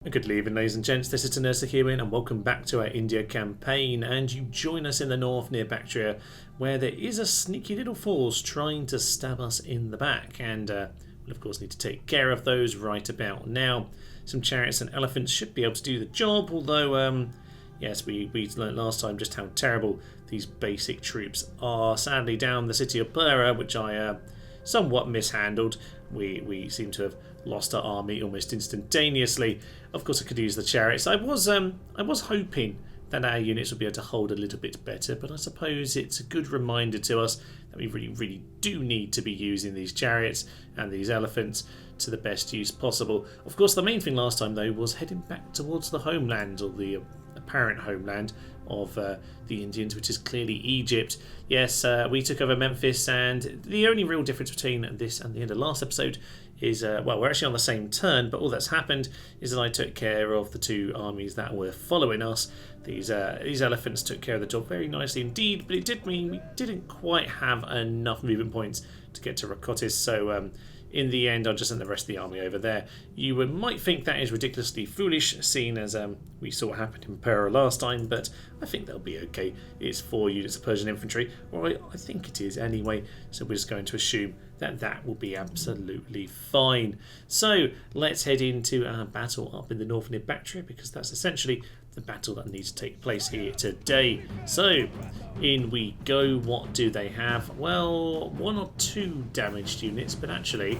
Good evening, ladies and gents. This is Tanursa here, and welcome back to our India campaign. And you join us in the north near Bactria, where there is a sneaky little force trying to stab us in the back. And we'll of course need to take care of those right about now. Some chariots and elephants should be able to do the job, although yes, we learned last time just how terrible these basic troops are. Sadly, down the city of Petra, which I somewhat mishandled, we seem to have lost our army almost instantaneously. Of course, I could use the chariots. I was hoping that our units would be able to hold a little bit better, but I suppose it's a good reminder to us that we really do need to be using these chariots and these elephants to the best use possible. Of course, the main thing last time, though, was heading back towards the homeland, or the apparent homeland of the Indians, which is clearly Egypt. Yes, we took over Memphis, and the only real difference between this and the end of last episode is, well, we're actually on the same turn, but all that's happened is that I took care of the two armies that were following us. These elephants took care of the job very nicely indeed, but it did mean we didn't quite have enough movement points to get to Radicottis, so in the end, I'll just send the rest of the army over there. You might think that is ridiculously foolish, seeing as we saw what happened in Persia last time, but I think they'll be okay. It's 4 units of Persian infantry, or I think it is anyway, so we're just going to assume that will be absolutely fine. So let's head into our battle up in the north near Bactria, because that's essentially the battle that needs to take place here today. So in we go. What do they have? Well, 1 or 2 damaged units, but actually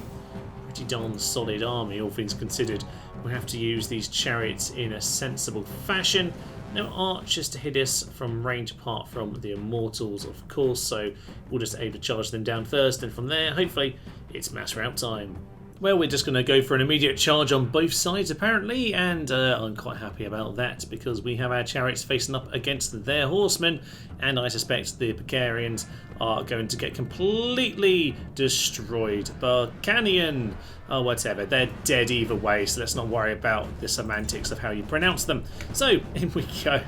pretty darn solid army, all things considered. We have to use these chariots in a sensible fashion. No archers to hit us from range apart from the immortals, of course, so we'll just aim to charge them down first, and from there, hopefully, it's mass rout time. Well, we're just going to go for an immediate charge on both sides, apparently, and I'm quite happy about that, because we have our chariots facing up against their horsemen, and I suspect the Bactrians are going to get completely destroyed. Balkanian, oh, whatever, they're dead either way, so let's not worry about the semantics of how you pronounce them. So, in we go.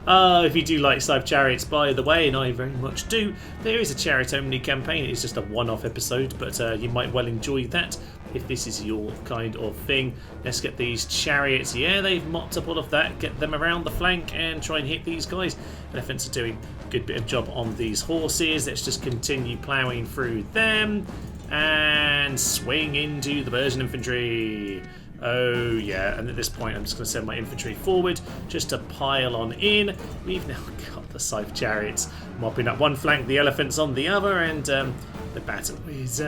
If you do like Scythe Chariots, by the way, and I very much do, there is a chariot-only campaign. It's just a one-off episode, but you might well enjoy that if this is your kind of thing. Let's get these chariots. Yeah, they've mopped up all of that. Get them around the flank and try and hit these guys. Elephants are doing a good bit of job on these horses. Let's just continue ploughing through them and swing into the Persian infantry. Oh yeah, and at this point I'm just going to send my infantry forward just to pile on in. We've now got the Scythe Chariots mopping up one flank, the elephants on the other, and the battle is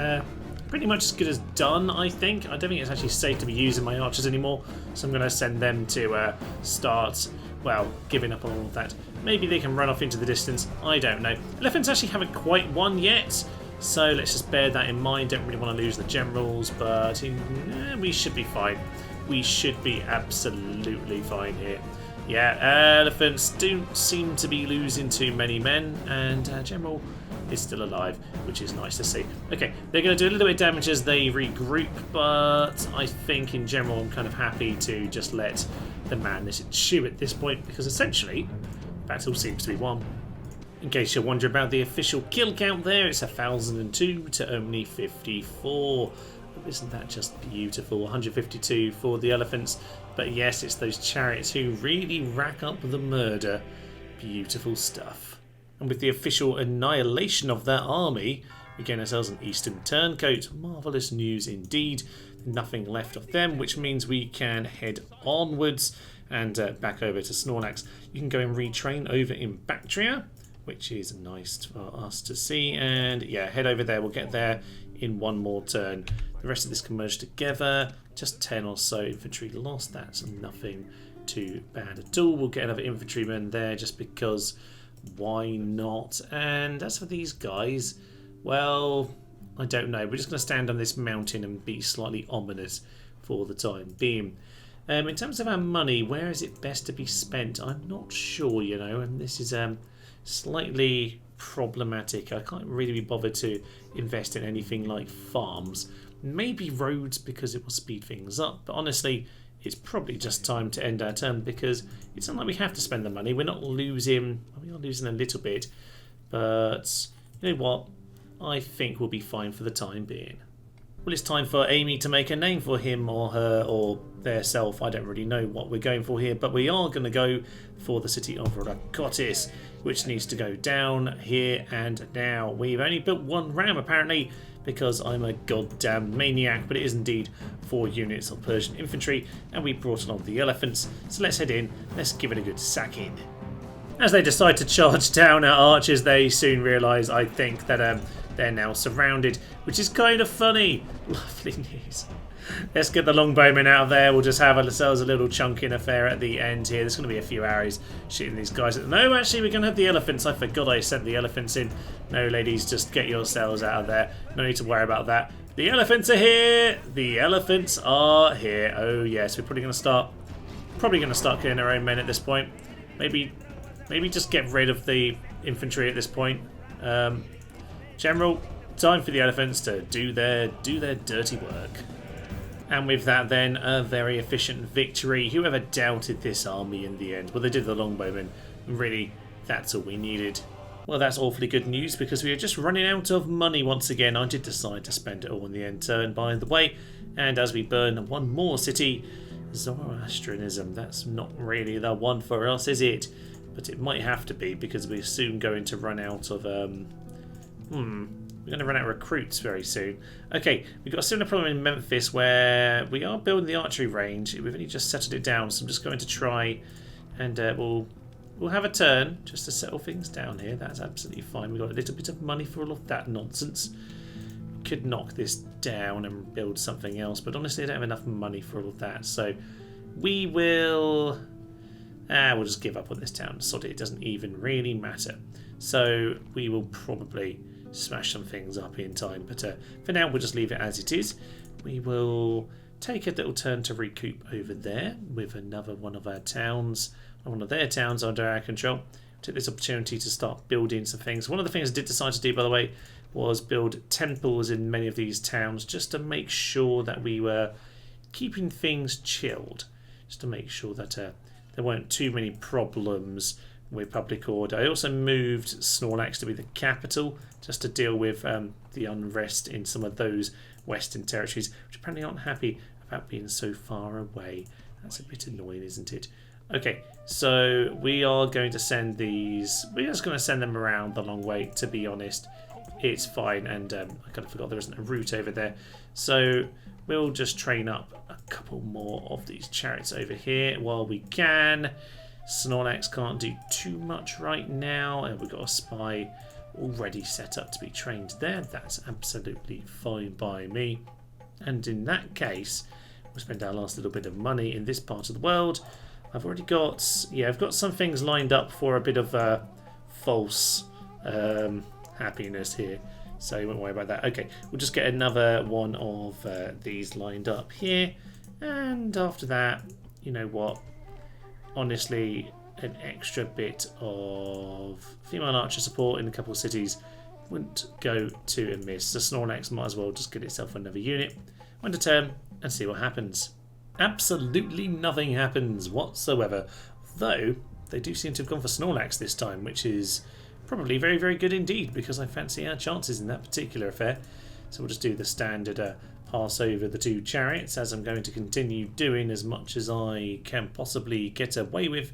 pretty much as good as done, I think. I don't think it's actually safe to be using my archers anymore, so I'm going to send them to start, well, giving up on all of that. Maybe they can run off into the distance, I don't know. Elephants actually haven't quite won yet, so let's just bear that in mind. Don't really want to lose the generals, but we should be fine. We should be absolutely fine here. Yeah, elephants don't seem to be losing too many men, and general is still alive, which is nice to see. Okay, they're going to do a little bit of damage as they regroup, but I think in general I'm kind of happy to just let the madness ensue at this point, because essentially battle seems to be won. In case you're wondering about the official kill count there, it's 1,002 to only 54. Isn't that just beautiful? 152 for the elephants. But yes, it's those chariots who really rack up the murder. Beautiful stuff. And with the official annihilation of that army, we gain ourselves an Eastern Turncoat. Marvellous news indeed. Nothing left of them, which means we can head onwards and back over to Snorlax. You can go and retrain over in Bactria, which is nice for us to see, and yeah, head over there. We'll get there in one more turn. The rest of this can merge together. Just 10 or so infantry lost. That's nothing too bad at all. We'll get another infantryman there just because why not? And as for these guys, well, I don't know. We're just going to stand on this mountain and be slightly ominous for the time being. In terms of our money, where is it best to be spent? I'm not sure, you know, and this is slightly problematic. I can't really be bothered to invest in anything like farms. Maybe roads, because it will speed things up, but honestly it's probably just time to end our turn, because it's not like we have to spend the money. We're not losing, we are losing a little bit, but you know what, I think we'll be fine for the time being. Well, it's time for Amy to make a name for him or her or their self. I don't really know what we're going for here, but we are going to go for the city of Radicottis, which needs to go down here and now. We've only built one ram apparently because I'm a goddamn maniac, but it is indeed 4 units of Persian infantry, and we brought along the elephants. So let's head in, let's give it a good sacking. As they decide to charge down our archers, they soon realise, I think, that they're now surrounded, which is kind of funny. Lovely news. Let's get the longbowmen out of there. We'll just have ourselves a little chunking affair at the end here. There's going to be a few arrows shooting these guys. No, actually, we're going to have the elephants. I forgot I sent the elephants in. No, ladies, just get yourselves out of there. No need to worry about that. The elephants are here. The elephants are here. Oh, yes, we're probably going to start killing our own men at this point. Maybe just get rid of the infantry at this point. General, time for the elephants to do their dirty work. And with that then, a very efficient victory. Whoever doubted this army in the end? Well, they did the longbowmen. Really, that's all we needed. Well, that's awfully good news because we are just running out of money once again. I did decide to spend it all in the end turn, by the way. And as we burn one more city, Zoroastrianism, that's not really the one for us, is it? But it might have to be because we're soon going to run out of... We're going to run out of recruits very soon. Okay, we've got a similar problem in Memphis where we are building the archery range. We've only just settled it down, so I'm just going to try and we'll have a turn just to settle things down here. That's absolutely fine. We've got a little bit of money for all of that nonsense. Could knock this down and build something else, but honestly I don't have enough money for all of that. So we will... we'll just give up on this town. Sorry, it doesn't even really matter. So we will probably smash some things up in time, but for now we'll just leave it as it is. We will take a little turn to recoup over there with another one of our towns, one of their towns under our control. Take this opportunity to start building some things. One of the things I did decide to do, by the way, was build temples in many of these towns just to make sure that we were keeping things chilled, just to make sure that there weren't too many problems with public order. I also moved Snorlax to be the capital just to deal with the unrest in some of those western territories, which apparently aren't happy about being so far away. That's a bit annoying, isn't it? Okay, so we are going to send these... We're just going to send them around the long way, to be honest. It's fine, and I kind of forgot there isn't a route over there. So we'll just train up a couple more of these chariots over here while we can. Snorlax can't do too much right now, and we've got a spy already set up to be trained there. That's absolutely fine by me. And in that case, we'll spend our last little bit of money in this part of the world. I've already got, I've got some things lined up for a bit of false happiness here, so you won't worry about that. Okay, we'll just get another one of these lined up here, and after that, you know what? Honestly, an extra bit of female archer support in a couple of cities wouldn't go to amiss. So Snorlax might as well just get itself another unit, one to turn, and see what happens. Absolutely nothing happens whatsoever, though they do seem to have gone for Snorlax this time, which is probably very, very good indeed, because I fancy our chances in that particular affair. So we'll just do the standard pass over the 2 chariots, as I'm going to continue doing as much as I can possibly get away with.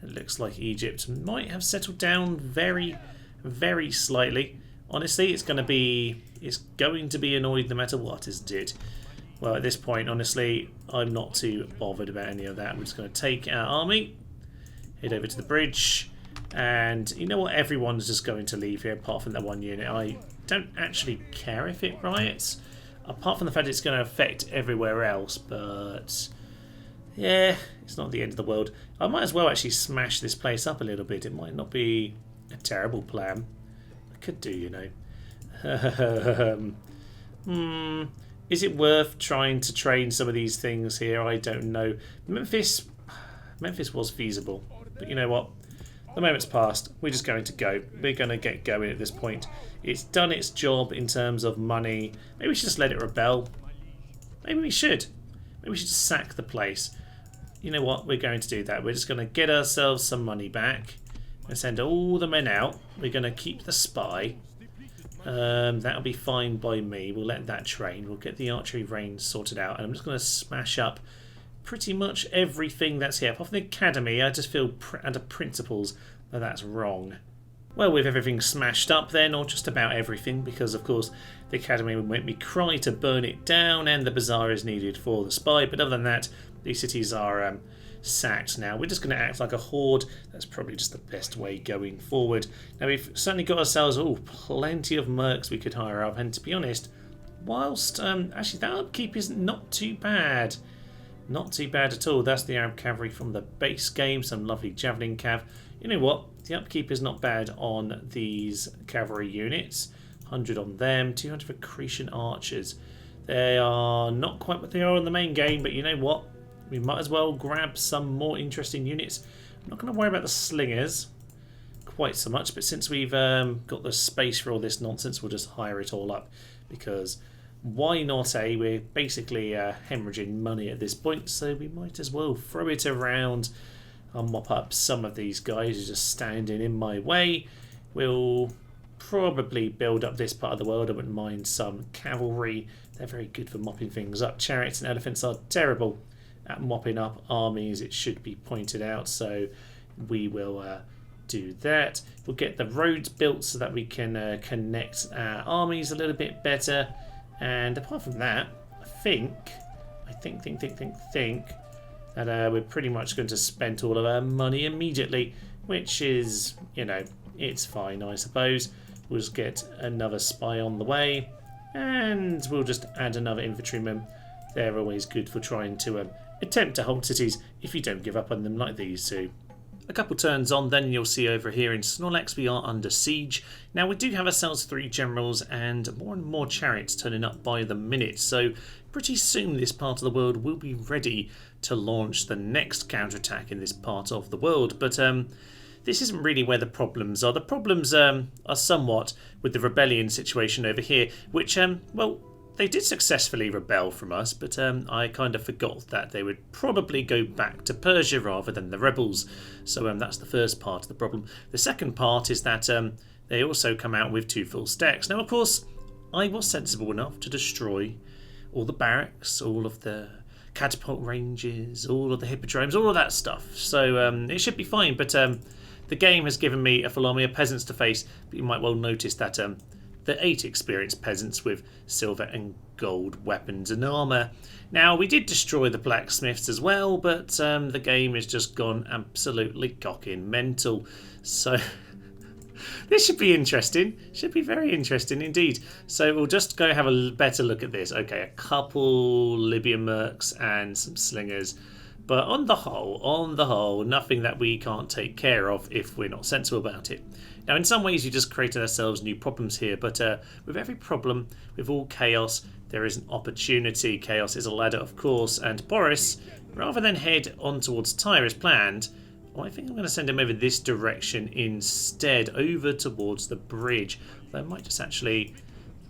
It looks like Egypt might have settled down very, very slightly. Honestly, it's going to be annoyed no matter what, isn't it? Well, at this point, honestly, I'm not too bothered about any of that. We're just going to take our army, head over to the bridge, and you know what? Everyone's just going to leave here apart from that one unit. I don't actually care if it riots, apart from the fact it's going to affect everywhere else, but yeah, it's not the end of the world. I might as well actually smash this place up a little bit. It might not be a terrible plan. I could do, you know. Is it worth trying to train some of these things here? I don't know. Memphis was feasible, but you know what? The moment's passed. We're just going to go. We're going to get going at this point. It's done its job in terms of money. Maybe we should just let it rebel. Maybe we should. Maybe we should just sack the place. You know what? We're going to do that. We're just going to get ourselves some money back and send all the men out. We're going to keep the spy. That'll be fine by me. We'll let that train. We'll get the archery range sorted out. And I'm just going to smash up pretty much everything that's here. Apart from the academy, I just feel under principles that that's wrong. Well, with everything smashed up then, or just about everything, because of course the academy would make me cry to burn it down, and the bazaar is needed for the spy. But other than that, these cities are sacked now. We're just going to act like a horde. That's probably just the best way going forward. Now we've certainly got ourselves plenty of mercs we could hire up, and to be honest, whilst actually that upkeep is not too bad. Not too bad at all. That's the Arab cavalry from the base game. Some lovely javelin cav. You know what? The upkeep is not bad on these cavalry units. 100 on them. 200 for Cretan archers. They are not quite what they are in the main game, but you know what? We might as well grab some more interesting units. I'm not going to worry about the slingers quite so much, but since we've got the space for all this nonsense, we'll just hire it all up, because why not, eh? We're basically hemorrhaging money at this point, so we might as well throw it around. I'll mop up some of these guys who are just standing in my way. We'll probably build up this part of the world. I wouldn't mind some cavalry. They're very good for mopping things up. Chariots and elephants are terrible at mopping up armies, it should be pointed out, so we will do that. We'll get the roads built so that we can connect our armies a little bit better. And apart from that, I think that we're pretty much going to spend all of our money immediately, which is, you know, it's fine, I suppose. We'll just get another spy on the way, and we'll just add another infantryman. They're always good for trying to attempt to hold cities if you don't give up on them like these two. A couple turns on, then you'll see over here in Snorlax we are under siege. Now we do have ourselves 3 generals and more chariots turning up by the minute, so pretty soon this part of the world will be ready to launch the next counterattack in this part of the world. But this isn't really where the problems are. The problems are somewhat with the rebellion situation over here, which, well, they did successfully rebel from us, but I kind of forgot that they would probably go back to Persia rather than the rebels. So that's the first part of the problem. The second part is that they also come out with 2 full stacks. Now, of course, I was sensible enough to destroy all the barracks, all of the catapult ranges, all of the hippodromes, all of that stuff. So it should be fine, but the game has given me a full army of peasants to face, but you might well notice that the 8 experienced peasants with silver and gold weapons and armour. Now, we did destroy the blacksmiths as well, but the game has just gone absolutely cocking mental. So this should be interesting. Should be very interesting indeed. So we'll just go have a better look at this. Okay, a couple Libyan mercs and some slingers. But on the whole, nothing that we can't take care of if we're not sensible about it. Now, in some ways, you just created ourselves new problems here, but with every problem, with all chaos, there is an opportunity. Chaos is a ladder, of course, and Boris, rather than head on towards Tyre as planned, I think I'm going to send him over this direction instead, over towards the bridge. I might just actually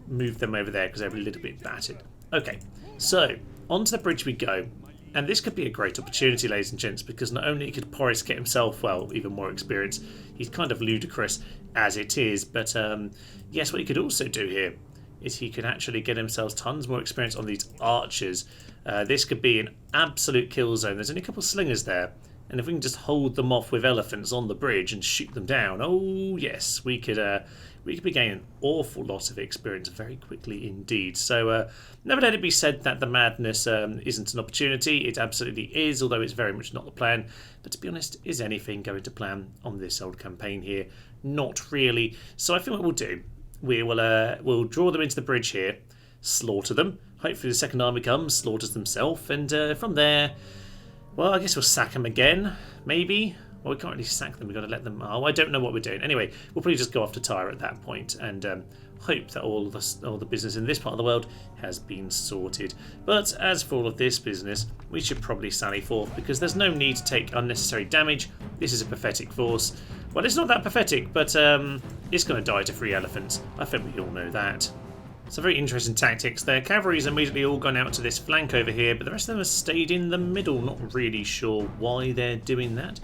move them over there because they're a little bit battered. Okay, so onto the bridge we go. And this could be a great opportunity, ladies and gents, because not only could Boris get himself, well, even more experience, he's kind of ludicrous as it is, but yes, what he could also do here is he could actually get himself tons more experience on these archers. This could be an absolute kill zone. There's only a couple of slingers there, and if we can just hold them off with elephants on the bridge and shoot them down, oh yes, we could be gaining an awful lot of experience very quickly indeed. So never let it be said that the madness isn't an opportunity. It absolutely is, although it's very much not the plan. But to be honest, is anything going to plan on this old campaign here? Not really. So I think what we'll do, we'll draw them into the bridge here, slaughter them. Hopefully the second army comes, slaughters themselves, and from there, well, I guess we'll sack them again, maybe. Well, we can't really sack them. We've got to let them... Oh, I don't know what we're doing. Anyway, we'll probably just go off to Tyre at that point and hope that all the business in this part of the world has been sorted. But as for all of this business, we should probably sally forth because there's no need to take unnecessary damage. This is a pathetic force. Well, it's not that pathetic, but it's going to die to 3 elephants. I think we all know that. So very interesting tactics there. Cavalry's immediately all gone out to this flank over here, but the rest of them have stayed in the middle. Not really sure why they're doing that.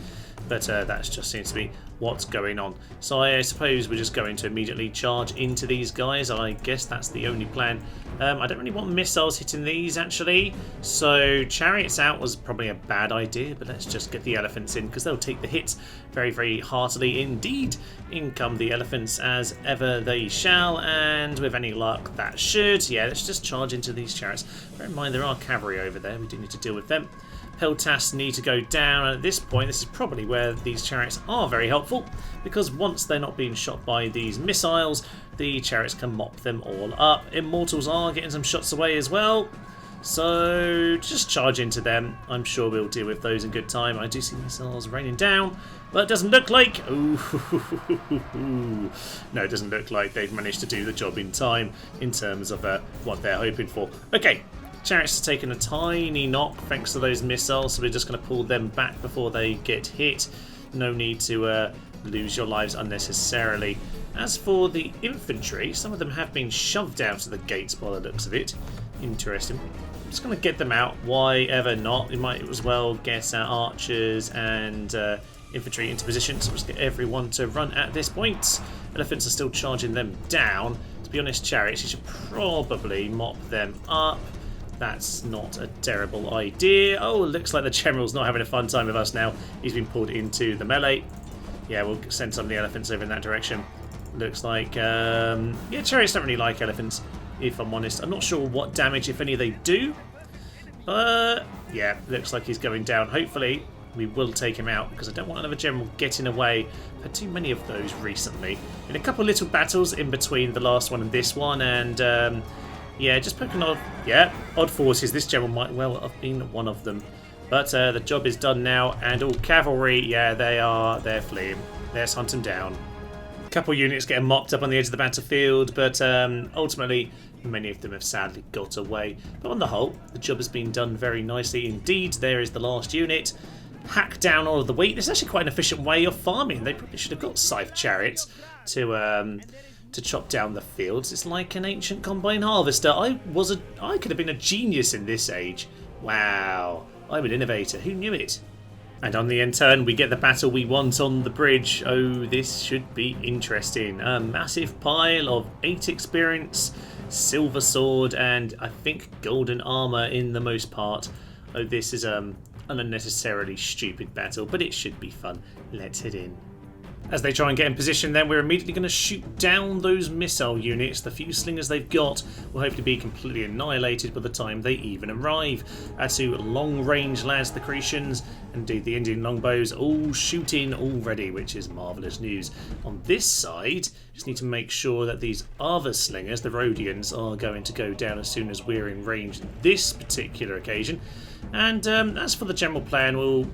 But that just seems to be what's going on. So I suppose we're just going to immediately charge into these guys. I guess that's the only plan. I don't really want missiles hitting these, actually. So chariots out was probably a bad idea, but let's just get the elephants in because they'll take the hits very, very heartily indeed. In come the elephants as ever they shall, and with any luck that should. Yeah, let's just charge into these chariots. Bear in mind there are cavalry over there. We do need to deal with them. Peltas need to go down. At this point, this is probably where these chariots are very helpful, because once they're not being shot by these missiles, the chariots can mop them all up. Immortals are getting some shots away as well, so just charge into them. I'm sure we'll deal with those in good time. I do see missiles raining down, but it doesn't look like... Ooh. No, it doesn't look like they've managed to do the job in time in terms of what they're hoping for. Okay. Chariots have taken a tiny knock thanks to those missiles, so we're just going to pull them back before they get hit. No need to lose your lives unnecessarily. As for the infantry, some of them have been shoved out of the gates by the looks of it. Interesting. I'm just going to get them out. Why ever not? We might as well get our archers and infantry into position, so let's get everyone to run at this point. Elephants are still charging them down. To be honest, chariots, you should probably mop them up. That's not a terrible idea. Oh, it looks like the general's not having a fun time with us now. He's been pulled into the melee. Yeah, we'll send some of the elephants over in that direction. Looks like... yeah, chariots don't really like elephants, if I'm honest. I'm not sure what damage, if any, they do. Yeah, looks like he's going down. Hopefully, we will take him out, because I don't want another general getting away. I've had too many of those recently. In a couple of little battles in between the last one and this one, and... yeah, just poking odd forces. This general might well have been one of them. But the job is done now, and all cavalry, yeah, they're fleeing. Let's hunt them down. A couple units getting mopped up on the edge of the battlefield, but ultimately, many of them have sadly got away. But on the whole, the job has been done very nicely indeed. There is the last unit. Hack down all of the wheat. This is actually quite an efficient way of farming. They probably should have got scythe chariots to chop down the fields. It's like an ancient combine harvester. I could have been a genius in this age. Wow, I'm an innovator. Who knew it? And on the end turn, we get the battle we want on the bridge. Oh, this should be interesting. A massive pile of 8 experience, silver sword, and I think golden armor in the most part. Oh, this is an unnecessarily stupid battle, but it should be fun. Let's head in. As they try and get in position, then we're immediately going to shoot down those missile units. The few slingers they've got will hopefully be completely annihilated by the time they even arrive. As to long-range lads, the Cretians, indeed the Indian longbows, all shooting already, which is marvellous news. On this side, just need to make sure that these other slingers, the Rhodians, are going to go down as soon as we're in range this particular occasion. And as for the general plan, we'll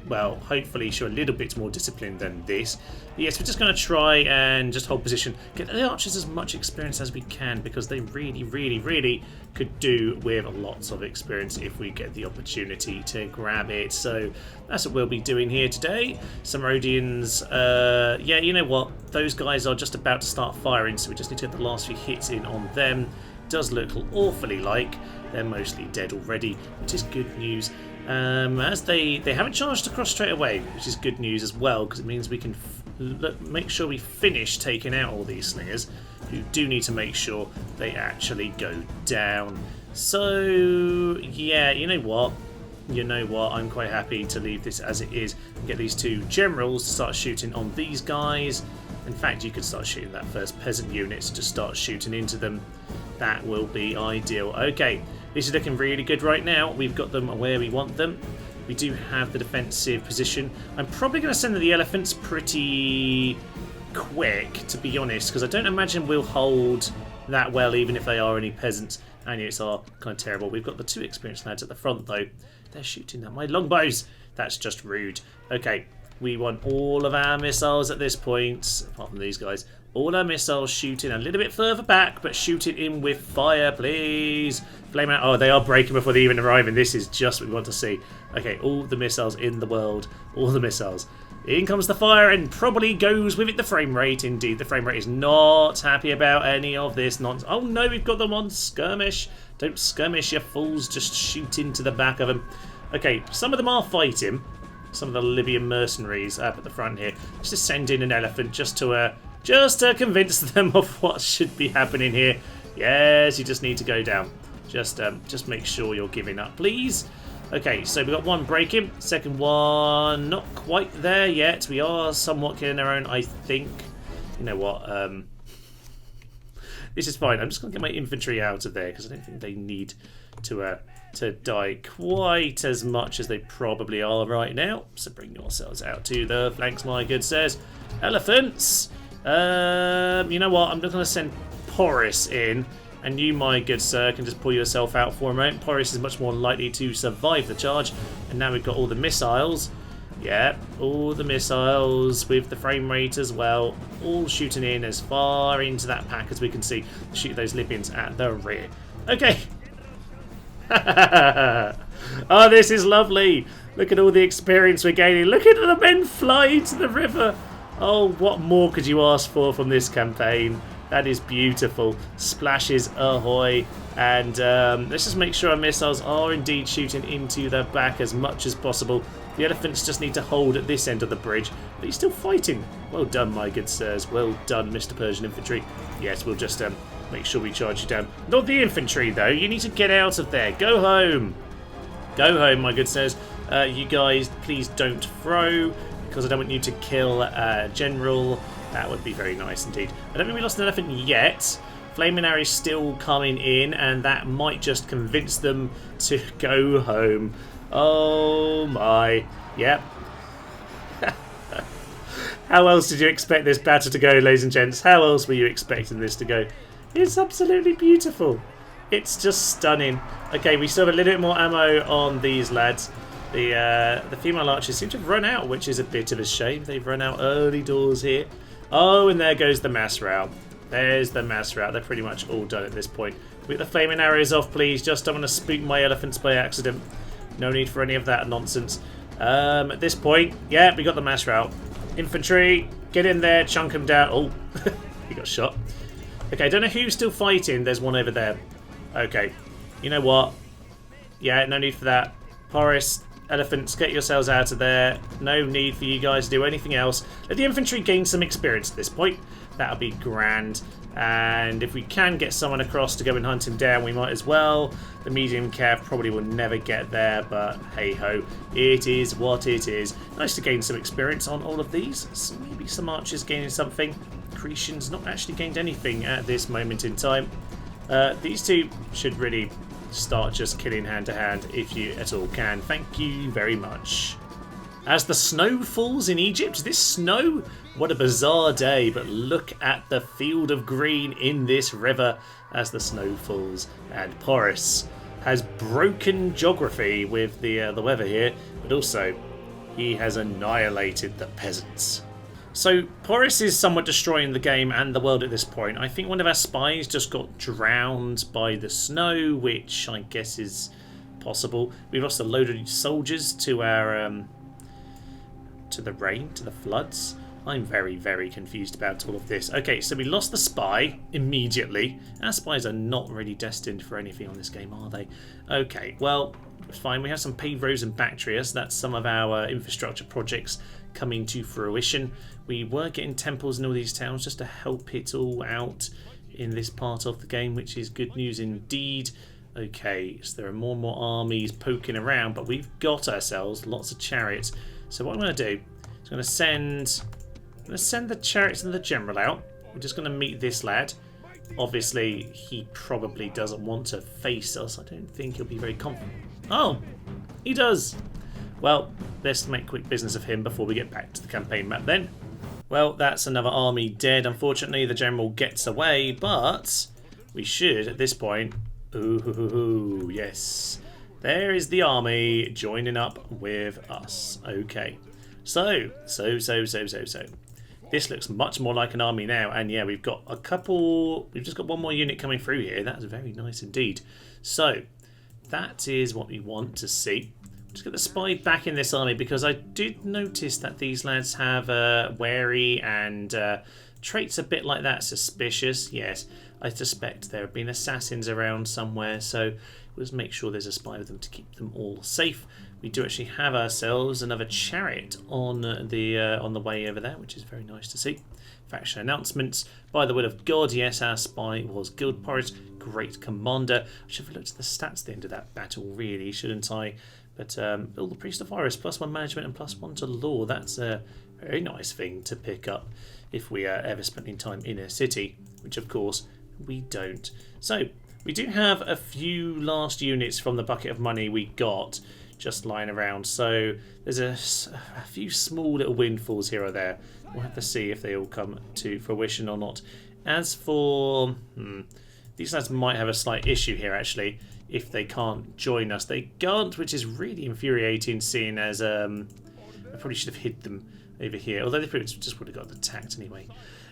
hopefully show a little bit more discipline than this. But yes, we're just going to try and just hold position. Get the archers as much experience as we can, because they really, really, really could do with lots of experience if we get the opportunity to grab it. So that's what we'll be doing here today. Some Rhodians, yeah, you know what? Those guys are just about to start firing, so we just need to get the last few hits in on them. Does look awfully like they're mostly dead already, which is good news. As they haven't charged across straight away, which is good news as well, because it means we can make sure we finish taking out all these slingers, who do need to make sure they actually go down. So yeah, you know what, I'm quite happy to leave this as it is and get these 2 generals to start shooting on these guys. In fact, you could start shooting that first peasant unit to just start shooting into them. That will be ideal. Okay, this is looking really good right now. We've got them where we want them. We do have the defensive position. I'm probably going to send the elephants pretty quick, to be honest, because I don't imagine we'll hold that well, even if they are only peasants. And units are kind of terrible. We've got the 2 experienced lads at the front, though. They're shooting at my longbows. That's just rude. Okay, we want all of our missiles at this point, apart from these guys. All our missiles shooting a little bit further back, but shoot it in with fire, please. Flame out. Oh, they are breaking before they even arrive, and this is just what we want to see. Okay, all the missiles in the world. All the missiles. In comes the fire, and probably goes with it the frame rate. Indeed, the frame rate is not happy about any of this nonsense. Oh no, we've got them on skirmish. Don't skirmish, you fools. Just shoot into the back of them. Okay, some of them are fighting. some of the Libyan mercenaries up at the front here. Let's just send in an elephant just to convince them of what should be happening here. Yes, you just need to go down. Just make sure you're giving up, please. Okay, so we've got one breaking. Second one, not quite there yet. We are somewhat killing our own, I think. You know what? This is fine. I'm just going to get my infantry out of there because I don't think they need to die quite as much as they probably are right now. So bring yourselves out to the flanks, my good sirs. Elephants! You know what? I'm just going to send Porus in. And you, my good sir, can just pull yourself out for a moment. Porus is much more likely to survive the charge. And now we've got all the missiles. Yeah, all the missiles with the frame rate as well. All shooting in as far into that pack as we can see. Shoot those Libyans at the rear. Okay. Oh, this is lovely. Look at all the experience we're gaining. Look at the men fly into the river. Oh, what more could you ask for from this campaign? That is beautiful. Splashes ahoy. And let's just make sure our missiles are indeed shooting into the back as much as possible. The elephants just need to hold at this end of the bridge. But he's still fighting. Well done, my good sirs. Well done, Mr. Persian Infantry. Yes, we'll just make sure we charge you down. Not the infantry, though. You need to get out of there. Go home. Go home, my good sirs. You guys, please don't throw, because I don't want you to kill General. That would be very nice indeed. I don't think we lost an elephant yet. Flaming Arrow is still coming in, and that might just convince them to go home. Oh my. Yep. How else did you expect this battle to go, ladies and gents? How else were you expecting this to go? It's absolutely beautiful. It's just stunning. Okay, we still have a little bit more ammo on these lads. The female archers seem to have run out, which is a bit of a shame. They've run out early doors here. Oh, and there goes the mass rout. There's the mass rout. They're pretty much all done at this point. Get the flaming arrows off, please. Just don't want to spook my elephants by accident. No need for any of that nonsense. At this point, yeah, we got the mass rout. Infantry, get in there, chunk them down. Oh, he got shot. Okay, I don't know who's still fighting. There's one over there. Okay, you know what? Yeah, no need for that. Porus, elephants, get yourselves out of there. No need for you guys to do anything else. Let the infantry gain some experience at this point. That'll be grand. And if we can get someone across to go and hunt him down, we might as well. The medium cav probably will never get there, but hey-ho. It is what it is. Nice to gain some experience on all of these. So maybe some archers gaining something. Cretians not actually gained anything at this moment in time. These two should really start just killing hand to hand if you at all can. Thank you very much. As the snow falls in Egypt, this snow, what a bizarre day, but look at the field of green in this river as the snow falls. And Porus has broken geography with the weather here, but also he has annihilated the peasants. So Porus is somewhat destroying the game and the world at this point. I think one of our spies just got drowned by the snow, which I guess is possible. We've lost a load of soldiers to our to the rain, to the floods. I'm very, very confused about all of this. Okay, so we lost the spy immediately. Our spies are not really destined for anything on this game, are they? Okay, well, it's fine. We have some paved roads in Bactria, so that's some of our infrastructure projects coming to fruition. We were getting temples in all these towns just to help it all out in this part of the game, which is good news indeed. Okay, so there are more and more armies poking around, but we've got ourselves lots of chariots. So what I'm going to do is I'm going to send the chariots and the general out. We're just going to meet this lad. Obviously, he probably doesn't want to face us. I don't think he'll be very confident. Oh, he does. Well, let's make quick business of him before we get back to the campaign map then. Well, that's another army dead. Unfortunately, the general gets away, but we should, at this point... Ooh, yes. There is the army joining up with us. Okay. So. This looks much more like an army now. And yeah, we've got a couple... We've just got one more unit coming through here. That's very nice indeed. So, that is what we want to see. Just get the spy back in this army, because I did notice that these lads have wary and traits a bit like that. Suspicious, yes. I suspect there have been assassins around somewhere, so let's make sure there's a spy with them to keep them all safe. we do actually have ourselves another chariot on the way over there, which is very nice to see. Faction announcements. By the will of God, yes, our spy was Guild Porridge, great commander. I should have looked at the stats at the end of that battle, really, shouldn't I? But all the Priest of Iris, +1 management and +1 to law. That's a very nice thing to pick up if we are ever spending time in a city, which of course we don't. So we do have a few last units from the bucket of money we got just lying around. So there's a few small little windfalls here or there. We'll have to see if they all come to fruition or not. As for... these lads might have a slight issue here, actually, if they can't join us. They can't, which is really infuriating, seeing as I probably should have hid them over here. Although they probably just would have got attacked anyway.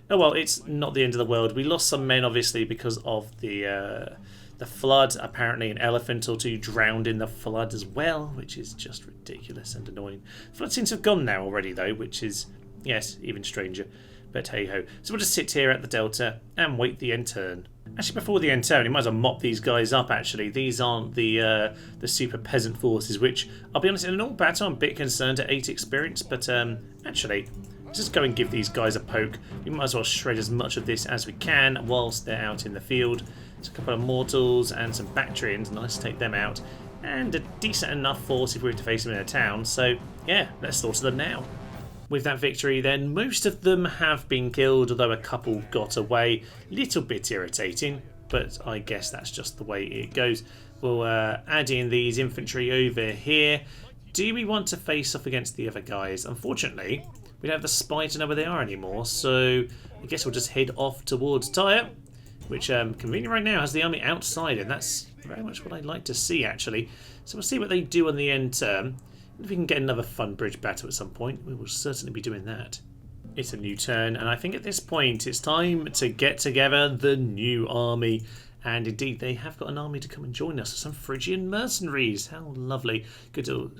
Oh well, it's not the end of the world. We lost some men, obviously, because of the flood. Apparently an elephant or two drowned in the flood as well, which is just ridiculous and annoying. The flood seems to have gone now already, though, which is, yes, even stranger. But hey-ho. So we'll just sit here at the delta and wait the end turn. Actually, before the end turn, you might as well mop these guys up, actually. These aren't the super peasant forces, which, I'll be honest, in an all battle, I'm a bit concerned at 8 experience. But actually, let's just go and give these guys a poke. We might as well shred as much of this as we can whilst they're out in the field. There's a couple of mortals and some Bactrians. Nice to take them out. And a decent enough force if we were to face them in a town. So, yeah, let's slaughter them now. With that victory then, most of them have been killed, although a couple got away. Little bit irritating, but I guess that's just the way it goes. We'll add in these infantry over here. Do we want to face off against the other guys? Unfortunately, we don't have the spy to know where they are anymore, so I guess we'll just head off towards Tyre, which conveniently right now has the army outside, and that's very much what I'd like to see, actually. So we'll see what they do on the end term. If we can get another fun bridge battle at some point, we will certainly be doing that. It's a new turn, and I think at this point it's time to get together the new army. And indeed, they have got an army to come and join us. Some Phrygian mercenaries. How lovely.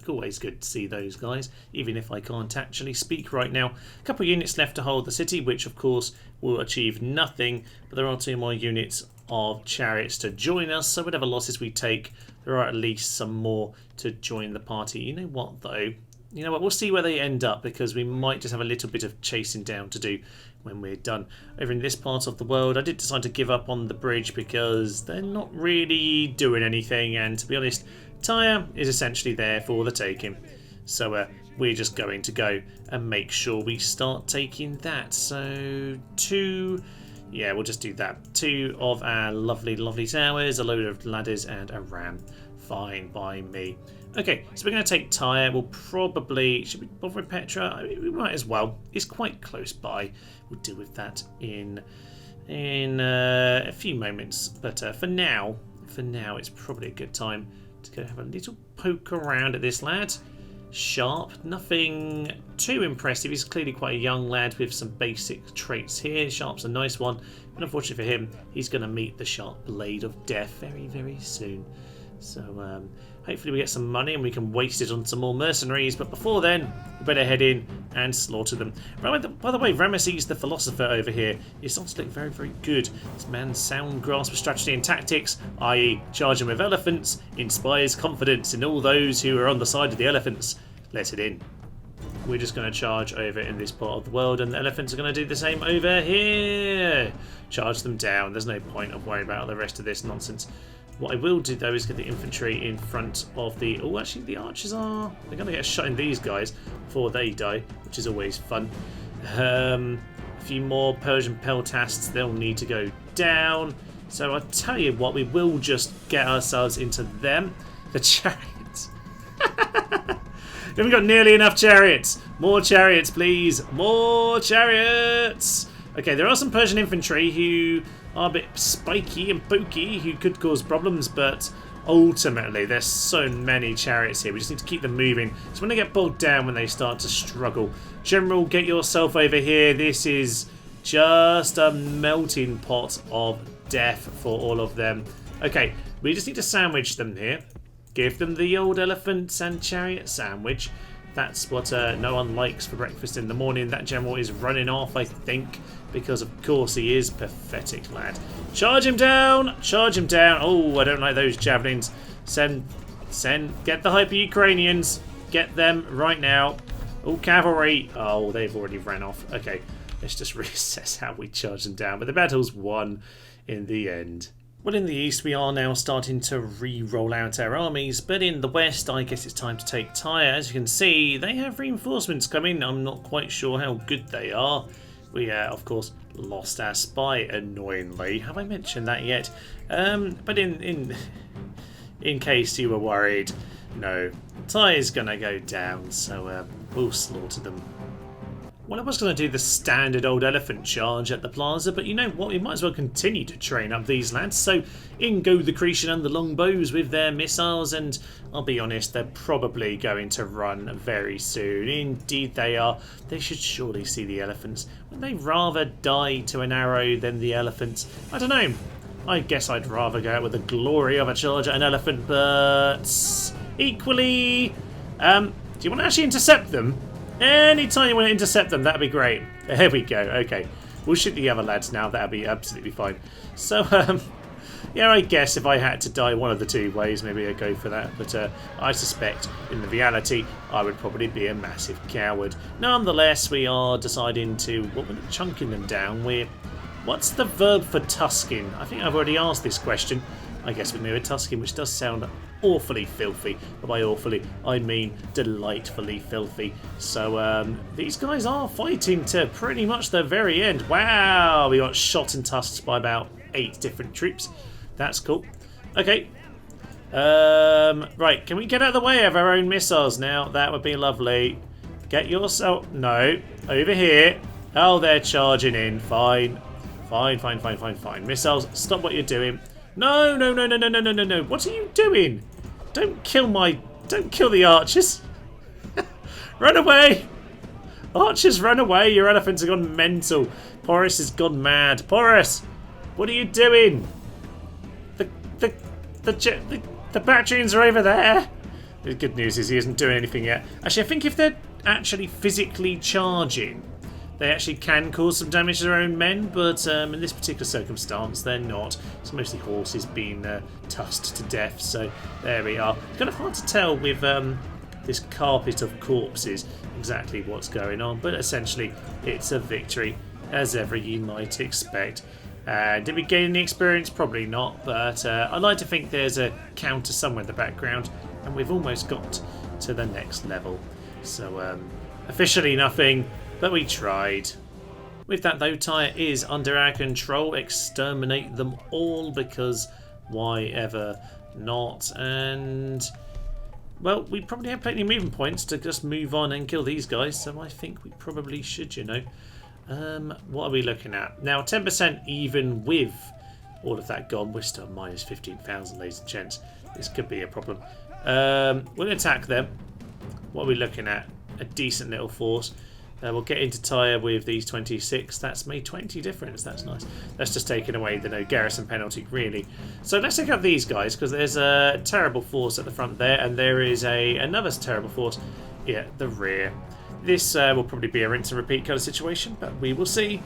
Always good to see those guys, even if I can't actually speak right now. A couple of units left to hold the city, which of course will achieve nothing. But there are 2 more units of chariots to join us, so whatever losses we take, there are at least some more to join the party. You know what, though? You know what? We'll see where they end up, because we might just have a little bit of chasing down to do when we're done. Over in this part of the world, I did decide to give up on the bridge because they're not really doing anything, and to be honest, Tyre is essentially there for the taking. So we're just going to go and make sure we start taking that. So 2... yeah, we'll just do that. 2 of our lovely, lovely towers, a load of ladders, and a ram. Fine by me. Okay, so we're going to take Tyre. We'll probably... should we bother with Petra? I mean, we might as well. It's quite close by. We'll deal with that in a few moments. But for now, it's probably a good time to go have a little poke around at this lad. Sharp, nothing too impressive. He's clearly quite a young lad with some basic traits here. Sharp's a nice one, but unfortunately for him, he's going to meet the sharp blade of death very, very soon. So hopefully we get some money and we can waste it on some more mercenaries, but before then, we better head in and slaughter them. By the way, Ramesses the philosopher over here is starting to look very, very good. This man's sound grasp of strategy and tactics, i.e. charging with elephants, inspires confidence in all those who are on the side of the elephants. Let it in. We're just going to charge over in this part of the world, and the elephants are going to do the same over here. Charge them down. There's no point of worrying about the rest of this nonsense. What I will do, though, is get the infantry in front of the... oh, actually, the archers are... they're going to get shot in these guys before they die, which is always fun. A few more Persian peltasts. They'll need to go down. So I'll tell you what, we will just get ourselves into them. The chariots. We haven't got nearly enough chariots. More chariots, please. More chariots. Okay, there are some Persian infantry who are a bit spiky and pokey, who could cause problems, but ultimately there's so many chariots here. We just need to keep them moving. So when they get bogged down, when they start to struggle, General, get yourself over here. This is just a melting pot of death for all of them. Okay, we just need to sandwich them here. Give them the old elephants and chariot sandwich. That's what no one likes for breakfast in the morning. That general is running off, I think, because of course he is. Pathetic lad. Charge him down! Charge him down! Oh, I don't like those javelins. Send Get the hyper-Ukrainians. Get them right now. Oh, cavalry. Oh, they've already ran off. Okay, let's just reassess how we charge them down. But the battle's won in the end. Well, in the east, we are now starting to re-roll out our armies. But in the west, I guess it's time to take Tyre. As you can see, they have reinforcements coming. I'm not quite sure how good they are. We, of course, lost our spy, annoyingly. Have I mentioned that yet? But in case you were worried, no, Tyre's going to go down, so we'll slaughter them. Well, I was going to do the standard old elephant charge at the plaza, but you know what? We might as well continue to train up these lads. So in go the Cretan and the longbows with their missiles, and I'll be honest, they're probably going to run very soon. Indeed they are. They should surely see the elephants. Would they rather die to an arrow than the elephants? I don't know. I guess I'd rather go out with the glory of a charge at an elephant, but equally, do you want to actually intercept them? Anytime you want to intercept them, that'd be great. There we go. Okay, we'll shoot the other lads now. That'll be absolutely fine. So, yeah, I guess if I had to die one of the two ways, maybe I'd go for that. But I suspect, in the reality, I would probably be a massive coward. Nonetheless, we are deciding to... Well, we're not chunking them down. What's the verb for tusking? I think I've already asked this question. I guess we're near tusking, which does sound awfully filthy. But by awfully, I mean delightfully filthy. So these guys are fighting to pretty much the very end. Wow, we got shot and tusked by about 8 different troops. That's cool. Okay. Right, can we get out of the way of our own missiles now? That would be lovely. Get yourself... No, over here. Oh, they're charging in. Fine. Fine. Missiles, stop what you're doing. No. What are you doing? Don't kill the archers. Run away. Archers, run away. Your elephants have gone mental. Porus has gone mad. Porus, what are you doing? The Bactrians are over there. The good news is he isn't doing anything yet. Actually, I think if they're actually physically charging, they actually can cause some damage to their own men, but in this particular circumstance, they're not. It's mostly horses being tusked to death, so there we are. It's kind of hard to tell with this carpet of corpses exactly what's going on, but essentially it's a victory, as ever you might expect. Did we gain any experience? Probably not, but I like to think there's a counter somewhere in the background, and we've almost got to the next level. So officially nothing, but we tried. With that though, Tyre is under our control. Exterminate them all, because why ever not? And well, we probably have plenty of movement points to just move on and kill these guys, so I think we probably should, you know. What are we looking at? Now 10% even with all of that gone. We're still minus 15,000, ladies and gents. This could be a problem. We'll attack them. What are we looking at? A decent little force. We'll get into Tyre with these 26. That's made 20 difference. That's nice. That's just taken away the no garrison penalty, really. So let's take out these guys, because there's a terrible force at the front there, and there is another terrible force at the rear. This will probably be a rinse and repeat kind of situation, but we will see.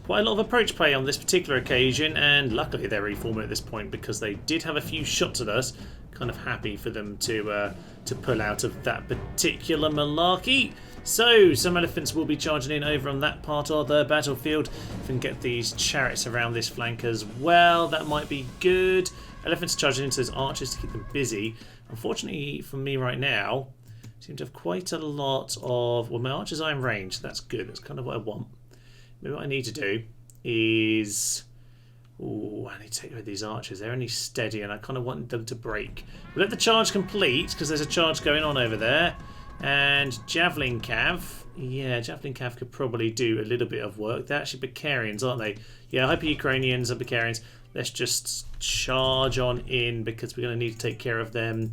Quite a lot of approach play on this particular occasion, and luckily they're reforming at this point, because they did have a few shots at us. Kind of happy for them to pull out of that particular malarkey. So some elephants will be charging in over on that part of the battlefield. If we can get these chariots around this flank as well, that might be good. Elephants charging into those archers to keep them busy. Unfortunately for me right now, I seem to have quite a lot of... Well, my archers are in range. That's good. That's kind of what I want. Maybe what I need to do is... Ooh, I need to take away these archers. They're only steady, and I kind of want them to break. We'll let the charge complete, because there's a charge going on over there. And Javelin Cav. Yeah, Javelin Cav could probably do a little bit of work. They're actually Bactrians, aren't they? Yeah, Hyper-Ukrainians and Bactrians. Let's just charge on in, because we're going to need to take care of them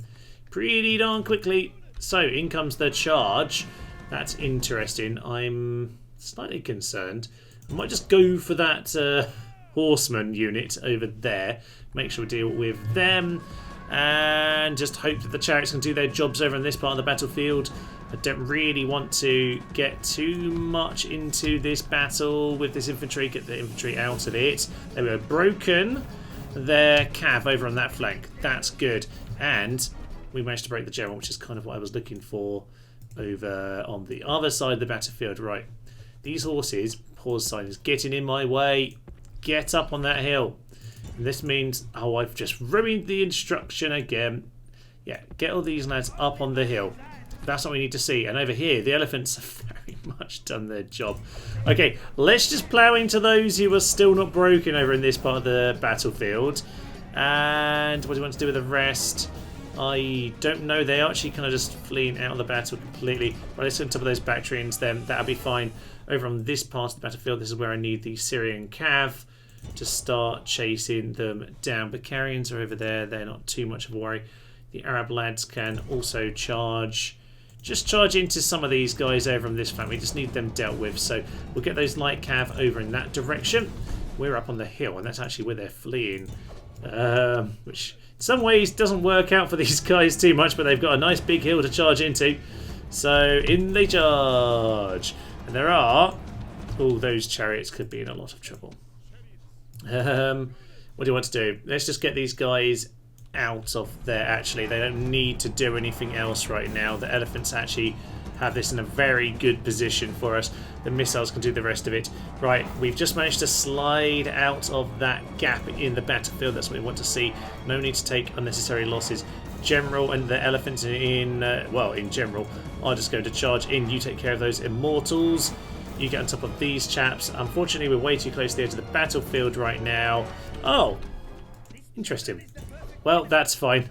pretty darn quickly. So, in comes the charge. That's interesting. I'm slightly concerned. I might just go for that horseman unit over there. Make sure we deal with them. And just hope that the chariots can do their jobs over on this part of the battlefield. I don't really want to get too much into this battle with this infantry. Get the infantry out of it. They were broken their cav over on that flank. That's good. And we managed to break the general, which is kind of what I was looking for over on the other side of the battlefield. Right, these horses, pause sign, is getting in my way. Get up on that hill. And this means, oh, I've just ruined the instruction again. Yeah, get all these lads up on the hill. That's what we need to see. And over here, the elephants have very much done their job. Okay, let's just plough into those who are still not broken over in this part of the battlefield. And what do you want to do with the rest? I don't know. They're actually kind of just fleeing out of the battle completely. Right, let's get on top of those Bactrians then. That'll be fine. Over on this part of the battlefield, this is where I need the Syrian cav to start chasing them down. Bactrians are over there. They're not too much of a worry. The Arab lads can also charge. Just charge into some of these guys over on this flank. We just need them dealt with. So we'll get those light cav over in that direction. We're up on the hill, and that's actually where they're fleeing. Which in some ways doesn't work out for these guys too much, but they've got a nice big hill to charge into. So in they charge. And there are... all those chariots could be in a lot of trouble. What do you want to do? Let's just get these guys out of there. Actually, they don't need to do anything else right now. The elephants actually have this in a very good position for us. The missiles can do the rest of it. Right, we've just managed to slide out of that gap in the battlefield. That's what we want to see. No need to take unnecessary losses. General and the elephants in well, in general, are just going to charge in. You take care of those immortals. You get on top of these chaps. Unfortunately, we're way too close to the edge of the battlefield right now. Oh, interesting. Well, that's fine.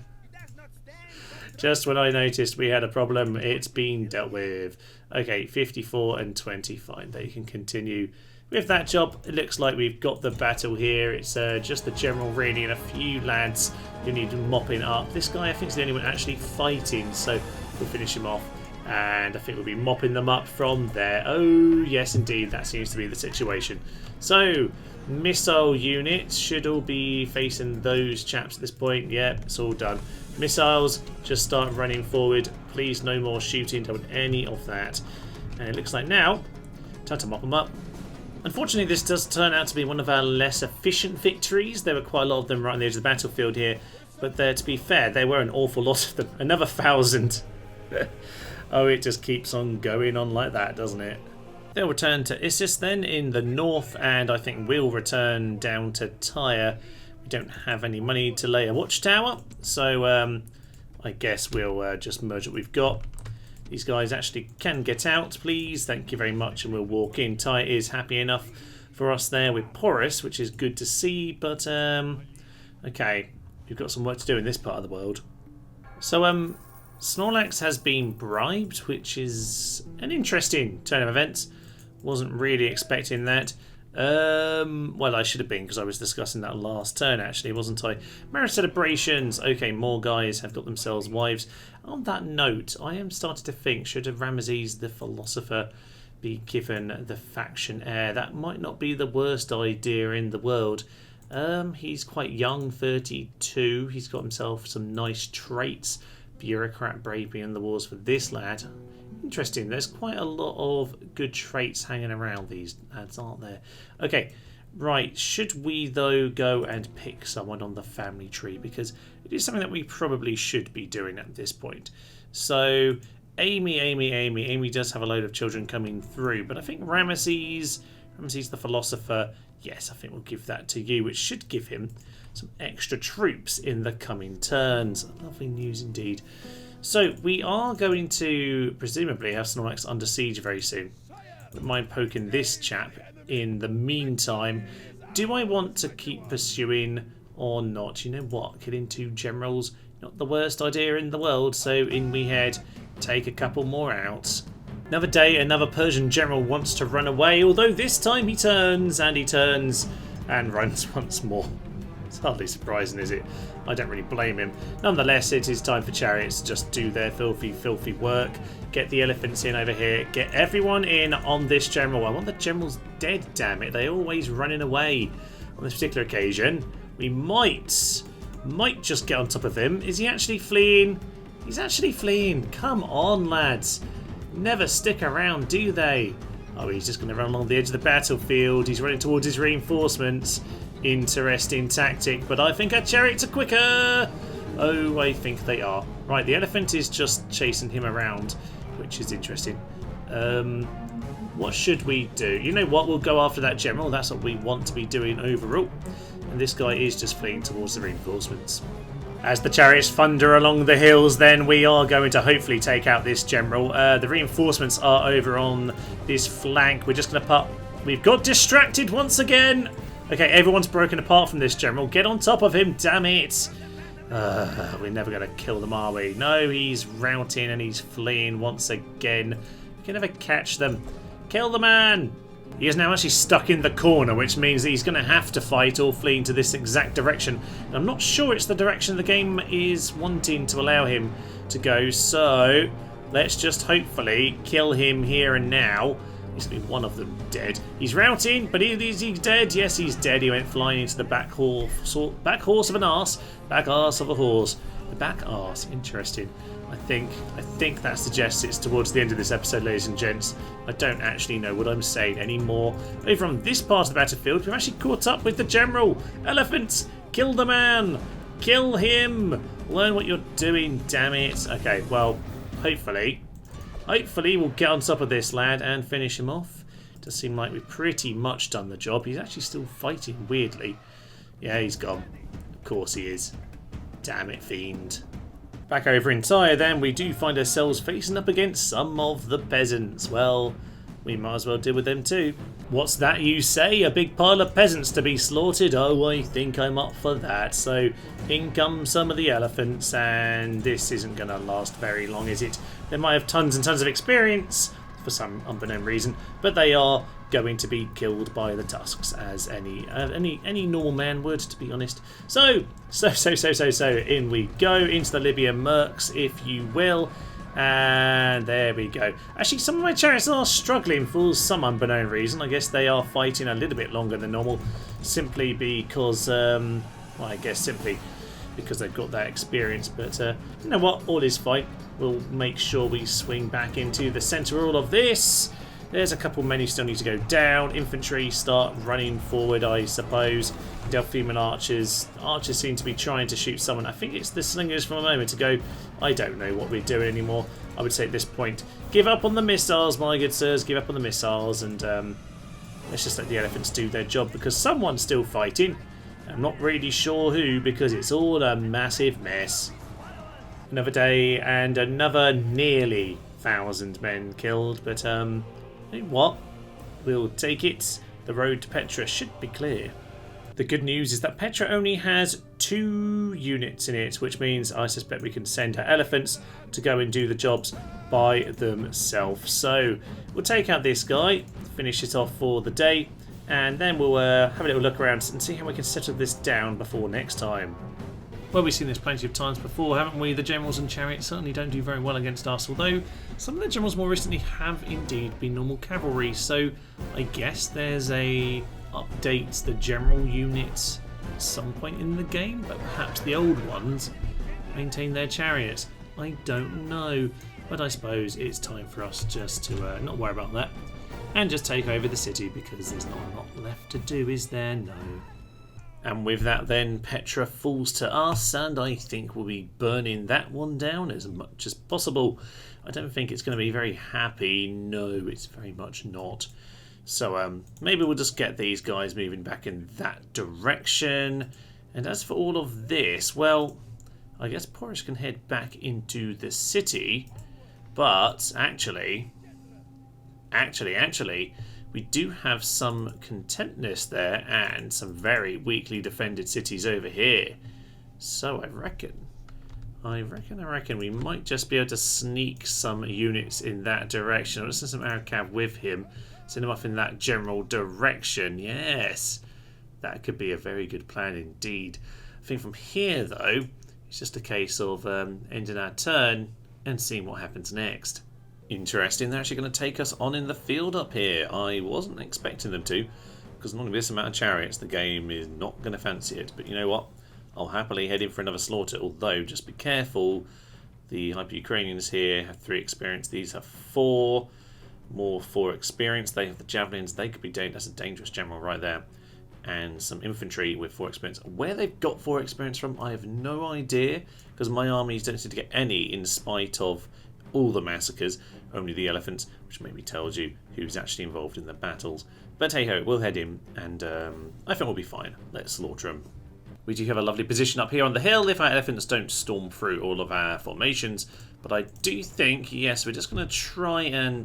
Just when I noticed we had a problem, it's been dealt with. Okay, 54 and 20. Fine, they can continue with that job. It looks like we've got the battle here. It's just the general really and a few lads who need mopping up. This guy, I think, is the only one actually fighting, so we'll finish him off. And I think we'll be mopping them up from there. Oh, yes, indeed. That seems to be the situation. So, missile units should all be facing those chaps at this point. Yeah, it's all done. Missiles, just start running forward. Please, no more shooting. Don't want any of that. And it looks like now, time to mop them up. Unfortunately, this does turn out to be one of our less efficient victories. There were quite a lot of them right on the edge of the battlefield here. But to be fair, there were an awful lot of them. Another 1,000. Oh, it just keeps on going on like that, doesn't it? They'll return to Issus then in the north, and I think we'll return down to Tyre. We don't have any money to lay a watchtower, so I guess we'll just merge what we've got. These guys actually can get out, please. Thank you very much, and we'll walk in. Tyre is happy enough for us there with Porus, which is good to see, but okay, we've got some work to do in this part of the world. So Snorlax has been bribed, which is an interesting turn of events. Wasn't really expecting that. Well, I should have been, because I was discussing that last turn, actually, wasn't I? Marriage celebrations. Okay, more guys have got themselves wives. On that note, I am starting to think, should Ramesses the Philosopher be given the faction heir? That might not be the worst idea in the world. He's quite young, 32. He's got himself some nice traits. Bureaucrat, bravery in the wars for this lad. Interesting, there's quite a lot of good traits hanging around these lads, aren't there? Okay, right, should we though go and pick someone on the family tree? Because it is something that we probably should be doing at this point. So, Amy does have a load of children coming through, but I think Ramesses the Philosopher, yes, I think we'll give that to you, which should give him some extra troops in the coming turns. Lovely news indeed. So we are going to presumably have Snorlax under siege very soon. Wouldn't mind poking this chap in the meantime. Do I want to keep pursuing or not? You know what? Killing 2 generals, not the worst idea in the world. So in we head, take a couple more out. Another day, another Persian general wants to run away, although this time he turns and runs once more. It's hardly surprising, is it? I don't really blame him. Nonetheless, it is time for chariots to just do their filthy work. Get the elephants in over here. Get everyone in on this general. I want the generals dead, damn it. They're always running away. On this particular occasion, we might just get on top of him. Is he actually fleeing? He's actually fleeing. Come on, lads. Never stick around, do they? Oh, he's just going to run along the edge of the battlefield. He's running towards his reinforcements. Interesting tactic, but I think our chariots are quicker. Oh, I think they are. Right, the elephant is just chasing him around, which is interesting. What should we do? You know what? We'll go after that general. That's what we want to be doing overall. And this guy is just fleeing towards the reinforcements. As the chariots thunder along the hills, then we are going to hopefully take out this general. The reinforcements are over on this flank. We're just going to pop. We've got distracted once again. Okay, everyone's broken apart from this general. Get on top of him, damn it. We're never going to kill them, are we? No, he's routing and he's fleeing once again. We can never catch them. Kill the man! He is now actually stuck in the corner, which means that he's going to have to fight or flee into this exact direction. And I'm not sure it's the direction the game is wanting to allow him to go, so let's just hopefully kill him here and now. He's going to be one of them dead. He's routing, but is he dead? Yes, he's dead. He went flying into the back horse of an arse. Back arse of a horse. The back arse. Interesting. I think that suggests it's towards the end of this episode, ladies and gents. I don't actually know what I'm saying anymore. Over on this part of the battlefield, we've actually caught up with the general. Elephants, kill the man. Kill him. Learn what you're doing, damn it. Okay, well, hopefully we'll get on top of this lad and finish him off. Does seem like we've pretty much done the job. He's actually still fighting, weirdly. Yeah, he's gone. Of course he is. Damn it, fiend. Back over in Tyre then, we do find ourselves facing up against some of the peasants. Well, we might as well deal with them too. What's that you say? A big pile of peasants to be slaughtered? Oh, I think I'm up for that. So in come some of the elephants, and this isn't going to last very long, is it? They might have tons and tons of experience for some unbeknown reason, but they are going to be killed by the tusks, as any normal man would, to be honest. So in we go into the Libyan mercs, if you will. And there we go. Actually, some of my chariots are struggling for some unbeknown reason. I guess they are fighting a little bit longer than normal, simply because, well, I guess simply because they've got that experience. But you know what? All is fine. We'll make sure we swing back into the centre of all of this. There's a couple men who still need to go down. Infantry start running forward, I suppose. Delphiman archers. Archers seem to be trying to shoot someone. I think it's the slingers from a moment ago. I don't know what we're doing anymore. I would say at this point, give up on the missiles, my good sirs. Give up on the missiles, and let's just let the elephants do their job, because someone's still fighting. I'm not really sure who, because it's all a massive mess. Another day and another nearly 1,000 men killed, but you know what? We'll take it. The road to Petra should be clear. The good news is that Petra only has 2 units in it, which means I suspect we can send her elephants to go and do the jobs by themselves. So we'll take out this guy, finish it off for the day, and then we'll have a little look around and see how we can settle this down before next time. Well, we've seen this plenty of times before, haven't we? The generals and chariots certainly don't do very well against us, although some of the generals more recently have indeed been normal cavalry, so I guess there's a update the general units at some point in the game, but perhaps the old ones maintain their chariots. I don't know, but I suppose it's time for us just to not worry about that and just take over the city, because there's not a lot left to do, is there? No. And with that then, Petra falls to us, and I think we'll be burning that one down as much as possible. I don't think it's going to be very happy. No, it's very much not. So maybe we'll just get these guys moving back in that direction. And as for all of this, well, I guess Porus can head back into the city. But actually, we do have some contentness there and some very weakly defended cities over here. So I reckon we might just be able to sneak some units in that direction. I'll send some Arab with him, send him off in that general direction. Yes, that could be a very good plan indeed. I think from here, though, it's just a case of ending our turn and seeing what happens next. Interesting, they're actually going to take us on in the field up here. I wasn't expecting them to, because not with this amount of chariots, the game is not going to fancy it. But you know what? I'll happily head in for another slaughter, although just be careful. The Hyper-Ukrainians here have 3 experience. These have 4. More 4 experience. They have the javelins. They could be dangerous. That's a dangerous general right there. and some infantry with 4 experience. Where they've got 4 experience from, I have no idea, because my armies don't seem to get any in spite of all the massacres, only the elephants, which maybe tells you who's actually involved in the battles. But hey ho, we'll head in, and I think we'll be fine. Let's slaughter them. We do have a lovely position up here on the hill if our elephants don't storm through all of our formations. But I do think, yes, we're just going to try and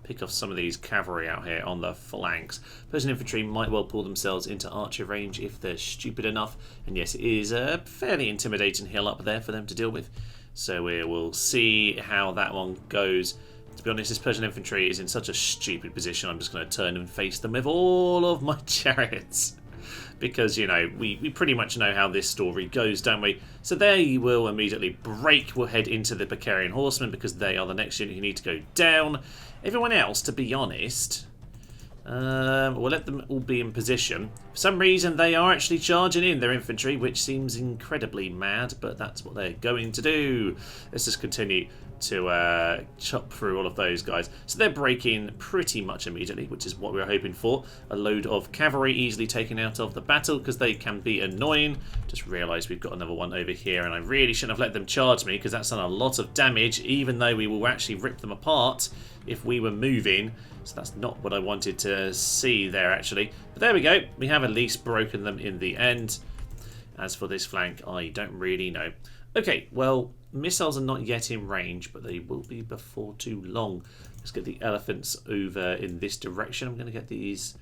pick off some of these cavalry out here on the flanks. Persian infantry might well pull themselves into archer range if they're stupid enough. And yes, it is a fairly intimidating hill up there for them to deal with. So we will see how that one goes. To be honest, this Persian infantry is in such a stupid position, I'm just going to turn and face them with all of my chariots. Because, you know, we pretty much know how this story goes, don't we? So they will immediately break. We'll head into the Bactrian horsemen because they are the next unit who need to go down. Everyone else, to be honest, we'll let them all be in position. For some reason, they are actually charging in their infantry, which seems incredibly mad, but that's what they're going to do. Let's just continue to chop through all of those guys. So they're breaking pretty much immediately, which is what we were hoping for. A load of cavalry easily taken out of the battle because they can be annoying. Just realised we've got another one over here, and I really shouldn't have let them charge me because that's done a lot of damage, even though we will actually rip them apart if we were moving. So that's not what I wanted to see there, actually. But there we go. We have at least broken them in the end. As for this flank, I don't really know. Okay, well, missiles are not yet in range, but they will be before too long. Let's get the elephants over in this direction. I'm going to get these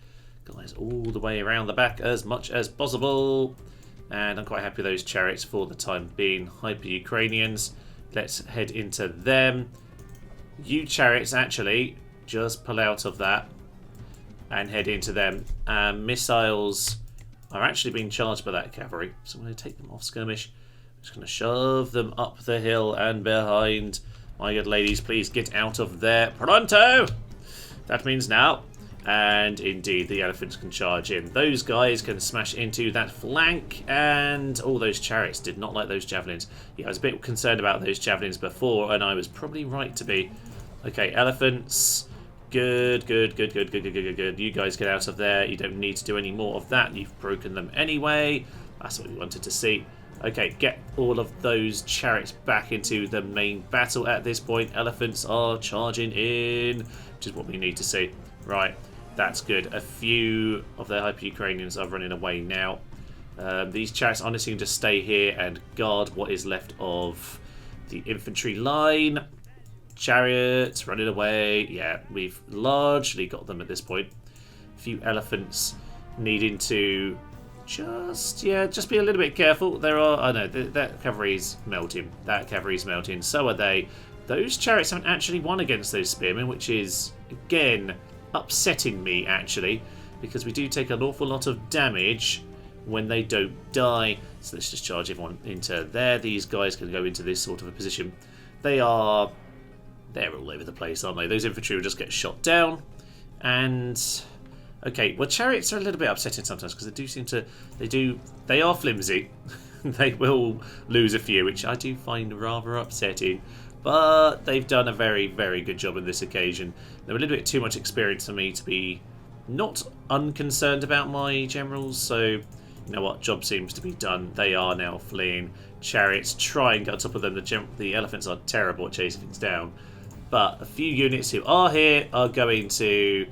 guys all the way around the back as much as possible. And I'm quite happy with those chariots for the time being. Hyper-Ukrainians. Let's head into them. You chariots, actually, just pull out of that and head into them. Missiles are actually being charged by that cavalry, so I'm going to take them off skirmish. Just going to shove them up the hill and behind. My good ladies, please get out of there. Pronto! That means now. And indeed, the elephants can charge in. Those guys can smash into that flank. And all those chariots did not like those javelins. Yeah, I was a bit concerned about those javelins before, and I was probably right to be. Okay, elephants. Good, good, good, good, good, good, good, good. You guys get out of there. You don't need to do any more of that. You've broken them anyway. That's what we wanted to see. Okay, get all of those chariots back into the main battle at this point. Elephants are charging in, which is what we need to see. Right, that's good. A few of the Hyper-Ukrainians are running away now. These chariots honestly can just stay here and guard what is left of the infantry line. Chariots running away. Yeah, we've largely got them at this point. A few elephants needing to just be a little bit careful. There are, I know, that cavalry's melting. That cavalry's melting. So are they. Those chariots haven't actually won against those spearmen, which is, again, upsetting me, actually, because we do take an awful lot of damage when they don't die. So let's just charge everyone into there. These guys can go into this sort of a position. They're all over the place, aren't they? Those infantry will just get shot down. And okay, well, chariots are a little bit upsetting sometimes because they are flimsy. They will lose a few, which I do find rather upsetting. But they've done a very, very good job on this occasion. They're a little bit too much experience for me to be not unconcerned about my generals. So, you know what? Job seems to be done. They are now fleeing. Chariots try and get on top of them. The elephants are terrible at chasing things down. But a few units who are here are going to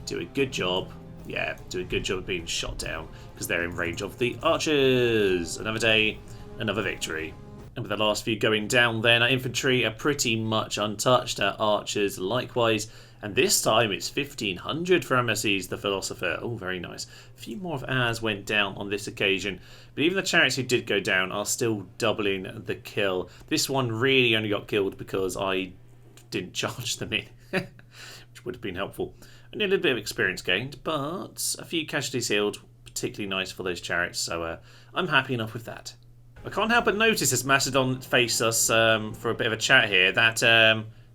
do a good job. Yeah, do a good job of being shot down because they're in range of the archers. Another day, another victory. And with the last few going down then, our infantry are pretty much untouched. Our archers likewise. And this time it's 1500 for Amasis the Philosopher. Oh, very nice. A few more of ours went down on this occasion. But even the chariots who did go down are still doubling the kill. This one really only got killed because I didn't charge them in, which would have been helpful. Only a little bit of experience gained, but a few casualties healed, particularly nice for those chariots, so I'm happy enough with that. I can't help but notice as Macedon face us for a bit of a chat here that,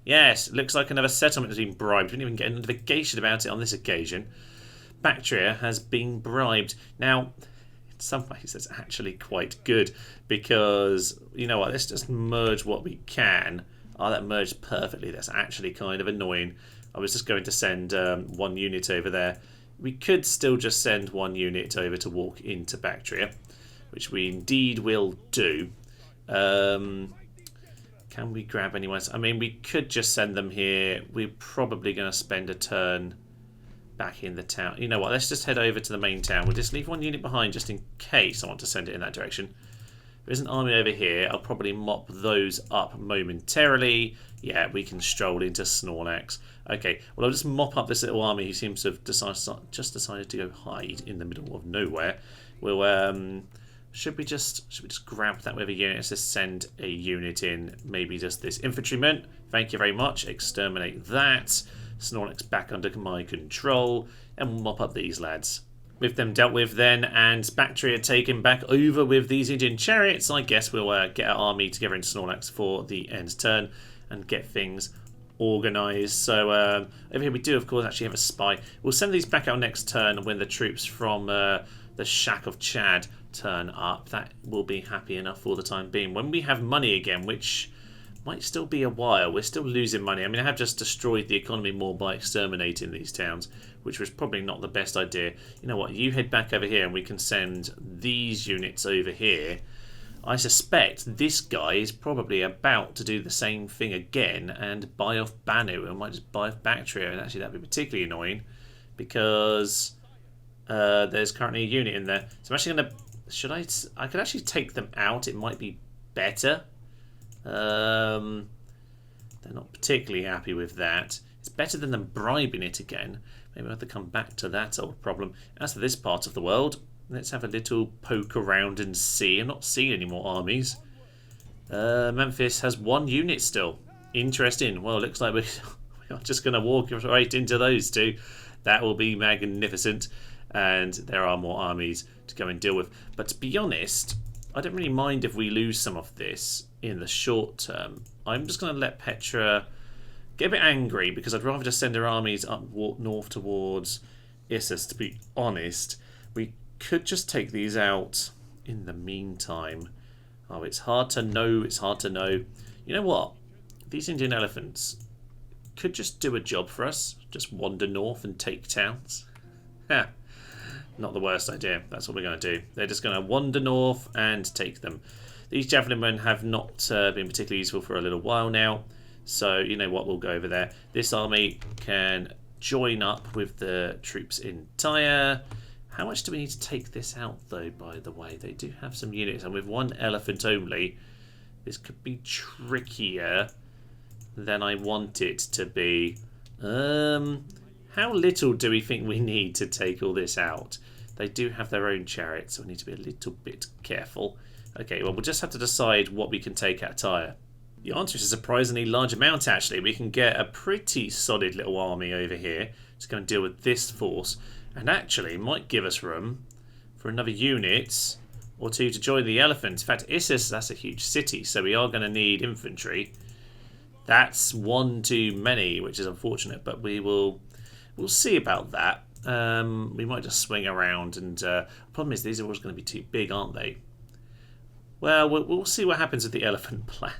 yes, it looks like another settlement has been bribed. We didn't even get a notification about it on this occasion. Bactria has been bribed. Now, in some ways that's actually quite good because, you know what, let's just merge what we can. Oh, that merged perfectly. That's actually kind of annoying. I was just going to send one unit over there We could still just send one unit over to walk into Bactria, which we indeed will do. Can we grab anyone else? I mean, we could just send them here. We're probably going to spend a turn back in the town. You know what? Let's just head over to the main town. We'll just leave one unit behind just in case I want to send it in that direction. There's an army over here. I'll probably mop those up momentarily. Yeah, we can stroll into Snorlax. Okay, well, I'll just mop up this little army who seems to have decided to go hide in the middle of nowhere. We'll should we just grab that with a unit? Let's just send a unit in. Maybe just this infantryman. Thank you very much. Exterminate that. Snorlax back under my control, and we'll mop up these lads. With them dealt with then, and Bactria taken back over with these Indian chariots, I guess we'll get our army together in Snorlax for the end turn and get things organised. So over here we do, of course, actually have a spy. We'll send these back out next turn when the troops from the Shack of Chad turn up. That will be happy enough for the time being. When we have money again, which might still be a while, we're still losing money. I mean, I have just destroyed the economy more by exterminating these towns, which was probably not the best idea. You know what, you head back over here and we can send these units over here. I suspect this guy is probably about to do the same thing again and buy off Banu, and might just buy off Bactria, and actually that'd be particularly annoying because there's currently a unit in there. So I'm actually going to... I could actually take them out. It might be better. They're not particularly happy with that. It's better than them bribing it again. Maybe we'll have to come back to that old problem. As for this part of the world, let's have a little poke around and see. I'm not seeing any more armies. Memphis has one unit still. Interesting. Well, it looks like we are just going to walk right into those two. That will be magnificent. And there are more armies to go and deal with. But to be honest, I don't really mind if we lose some of this in the short term. I'm just going to let Petra get a bit angry because I'd rather just send her armies up north towards Issus, to be honest. We could just take these out in the meantime. Oh, it's hard to know. It's hard to know. You know what? These Indian elephants could just do a job for us. Just wander north and take towns. Ha. Not the worst idea. That's what we're going to do. They're just going to wander north and take them. These javelin men have not been particularly useful for a little while now. So, you know what? We'll go over there. This army can join up with the troops in Tyre. How much do we need to take this out, though, by the way? They do have some units. And with one elephant only, this could be trickier than I want it to be. How little do we think we need to take all this out? They do have their own chariots, so we need to be a little bit careful. Okay, well, we'll just have to decide what we can take out of Tyre. The answer is a surprisingly large amount, actually. We can get a pretty solid little army over here to go and deal with this force. And actually, it might give us room for another unit or two to join the elephants. In fact, Issus, that's a huge city, so we are going to need infantry. That's one too many, which is unfortunate, but we'll see about that. We might just swing around, and the problem is these are always going to be too big, aren't they? Well, we'll see what happens with the elephant plan.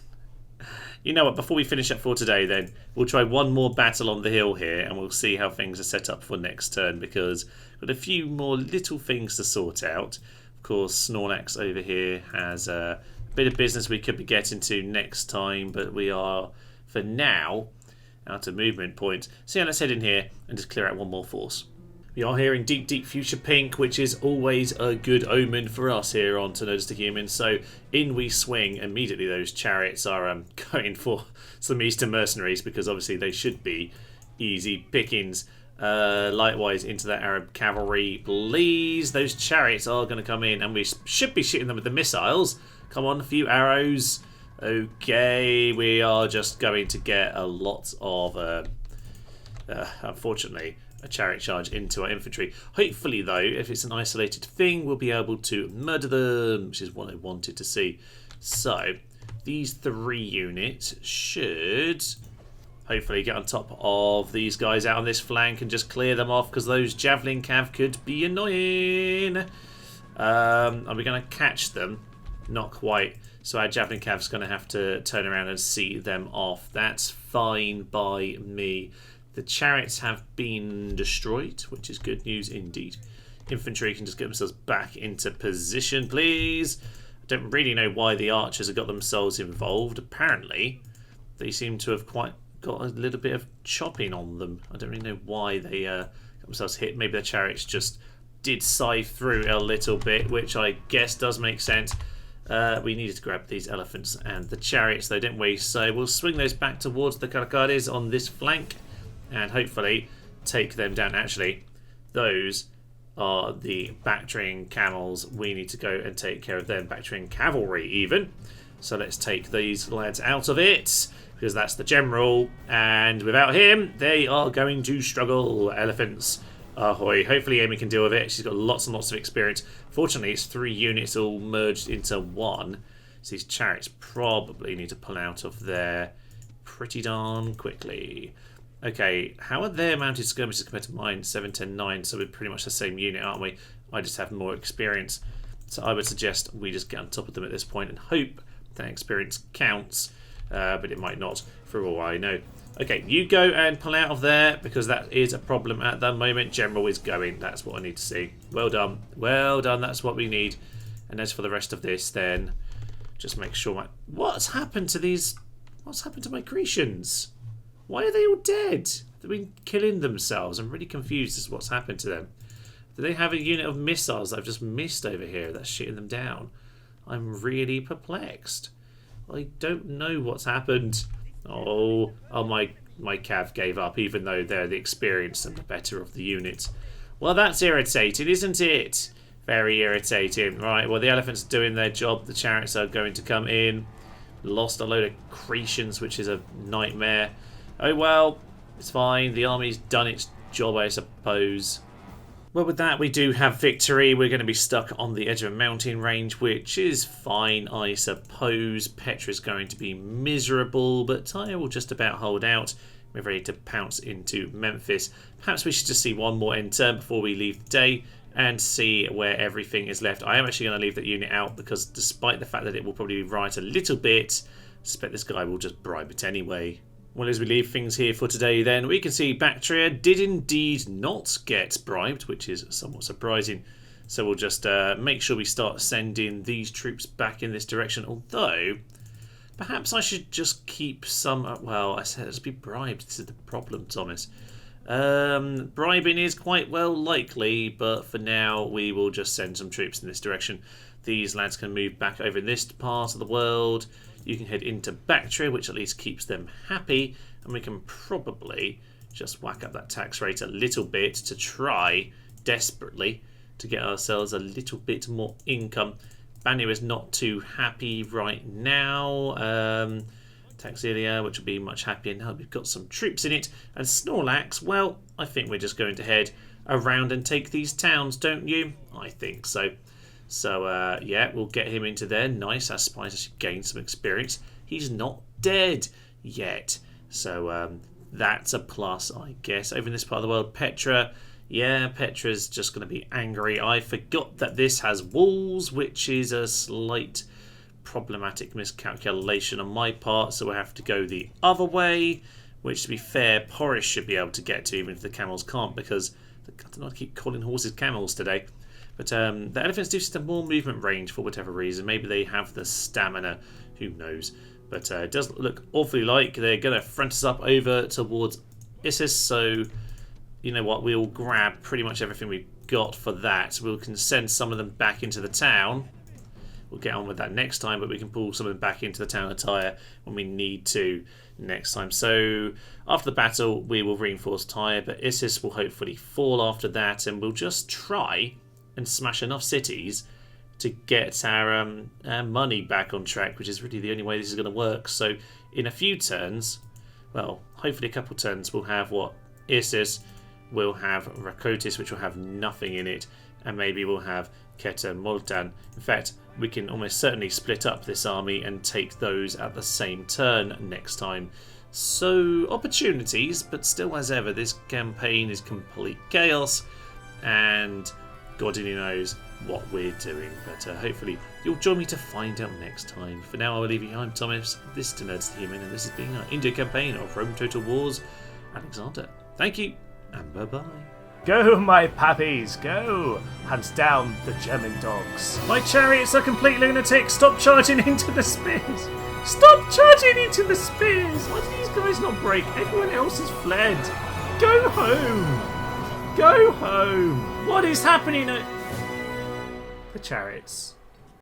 You know what, before we finish up for today then, we'll try one more battle on the hill here and we'll see how things are set up for next turn, because we've got a few more little things to sort out. Of course, Snorlax over here has a bit of business we could be getting to next time, but we are, for now, out of movement point. So yeah, let's head in here and just clear out one more force. We are here in deep, deep future pink, which is always a good omen for us here on To Notice the Human. So in we swing. Immediately those chariots are going for some Eastern mercenaries, because obviously they should be easy pickings. Likewise into that Arab cavalry, please. Those chariots are going to come in, and we should be shooting them with the missiles. Come on, a few arrows. Okay, we are just going to get a lot of, unfortunately, a chariot charge into our infantry. Hopefully, though, if it's an isolated thing, we'll be able to murder them, which is what I wanted to see. So, these 3 units should hopefully get on top of these guys out on this flank and just clear them off, because those javelin cav could be annoying. Are we going to catch them? Not quite. So our javelin cav's going to have to turn around and see them off. That's fine by me. The chariots have been destroyed, which is good news indeed. Infantry can just get themselves back into position, please. I don't really know why the archers have got themselves involved. Apparently, they seem to have quite got a little bit of chopping on them. I don't really know why they got themselves hit. Maybe the chariots just did scythe through a little bit, which I guess does make sense. We needed to grab these elephants and the chariots, though, didn't we? So we'll swing those back towards the Radicottis on this flank and hopefully take them down. Actually, those are the Bactrian camels. We need to go and take care of them. Bactrian cavalry, even. So let's take these lads out of it, because that's the general, and without him, they are going to struggle. Elephants, ahoy. Hopefully Amy can deal with it. She's got lots and lots of experience. Fortunately, it's 3 units all merged into one, so these chariots probably need to pull out of there pretty darn quickly. Okay, how are their mounted skirmishes compared to mine? 7, 10, 9, so we're pretty much the same unit, aren't we? I just have more experience. So I would suggest we just get on top of them at this point and hope that experience counts, but it might not, for all I know. Okay, you go and pull out of there, because that is a problem at the moment. General is going. That's what I need to see. Well done. Well done. That's what we need. And as for the rest of this, then just make sure my... What's happened to these... What's happened to my Grecians? Why are they all dead? They've been killing themselves. I'm really confused as to what's happened to them. Do they have a unit of missiles that I've just missed over here that's shitting them down? I'm really perplexed. I don't know what's happened. Oh, my cav gave up, even though they're the experienced and the better of the units. Well, that's irritating, isn't it? Very irritating. Right, well, the elephants are doing their job. The chariots are going to come in. Lost a load of Cretians, which is a nightmare. Oh, well, it's fine. The army's done its job, I suppose. Well, with that, we do have victory. We're going to be stuck on the edge of a mountain range, which is fine, I suppose. Petra is going to be miserable, but Tyre will just about hold out. We're ready to pounce into Memphis. Perhaps we should just see one more end turn before we leave the day and see where everything is left. I am actually going to leave that unit out, because despite the fact that it will probably riot a little bit, I suspect this guy will just bribe it anyway. Well, as we leave things here for today, then, we can see Bactria did indeed not get bribed, which is somewhat surprising. So we'll just make sure we start sending these troops back in this direction. Although, perhaps I should just keep some... well, I said let's be bribed. This is the problem, Thomas. Bribing is quite well likely, but for now, we will just send some troops in this direction. These lads can move back over in this part of the world. You can head into Bactria, which at least keeps them happy, and we can probably just whack up that tax rate a little bit to try desperately to get ourselves a little bit more income. Banu is not too happy right now. Taxilia, which will be much happier now we've got some troops in it. And Snorlax, well, I think we're just going to head around and take these towns, don't you? I think so. So, yeah, we'll get him into there. Nice. I suppose I should gain some experience. He's not dead yet. So, that's a plus, I guess. Over in this part of the world, Petra. Yeah, Petra's just going to be angry. I forgot that this has walls, which is a slight problematic miscalculation on my part. So, we'll have to go the other way, which, to be fair, Porus should be able to get to, even if the camels can't, because I don't know, I keep calling horses camels today. But the elephants do see more movement range for whatever reason. Maybe they have the stamina. Who knows? But it does look awfully like they're going to front us up over towards Issus. So, you know what? We'll grab pretty much everything we've got for that. We can send some of them back into the town. We'll get on with that next time. But we can pull some of them back into the town of Tyre when we need to next time. So, after the battle, we will reinforce Tyre. But Issus will hopefully fall after that. And we'll just try and smash enough cities to get our money back on track, which is really the only way this is going to work. So in a few turns, well, hopefully a couple turns, we'll have what? Issus, we'll have Radicottis, which will have nothing in it, and maybe we'll have Keter and Moltan. In fact, we can almost certainly split up this army and take those at the same turn next time. So, opportunities, but still as ever, this campaign is complete chaos, and God only knows what we're doing, but hopefully you'll join me to find out next time. For now, I will leave you. I'm Thomas, this is Nerds to Human, and this has been our India campaign of Rome Total Wars Alexander. Thank you, and bye-bye. Go, my pappies, go! Hunt down the German dogs. My chariots are complete lunatics. Stop charging into the spears. Stop charging into the spears. Why do these guys not break? Everyone else has fled. Go home. Go home. What is happening at the chariots?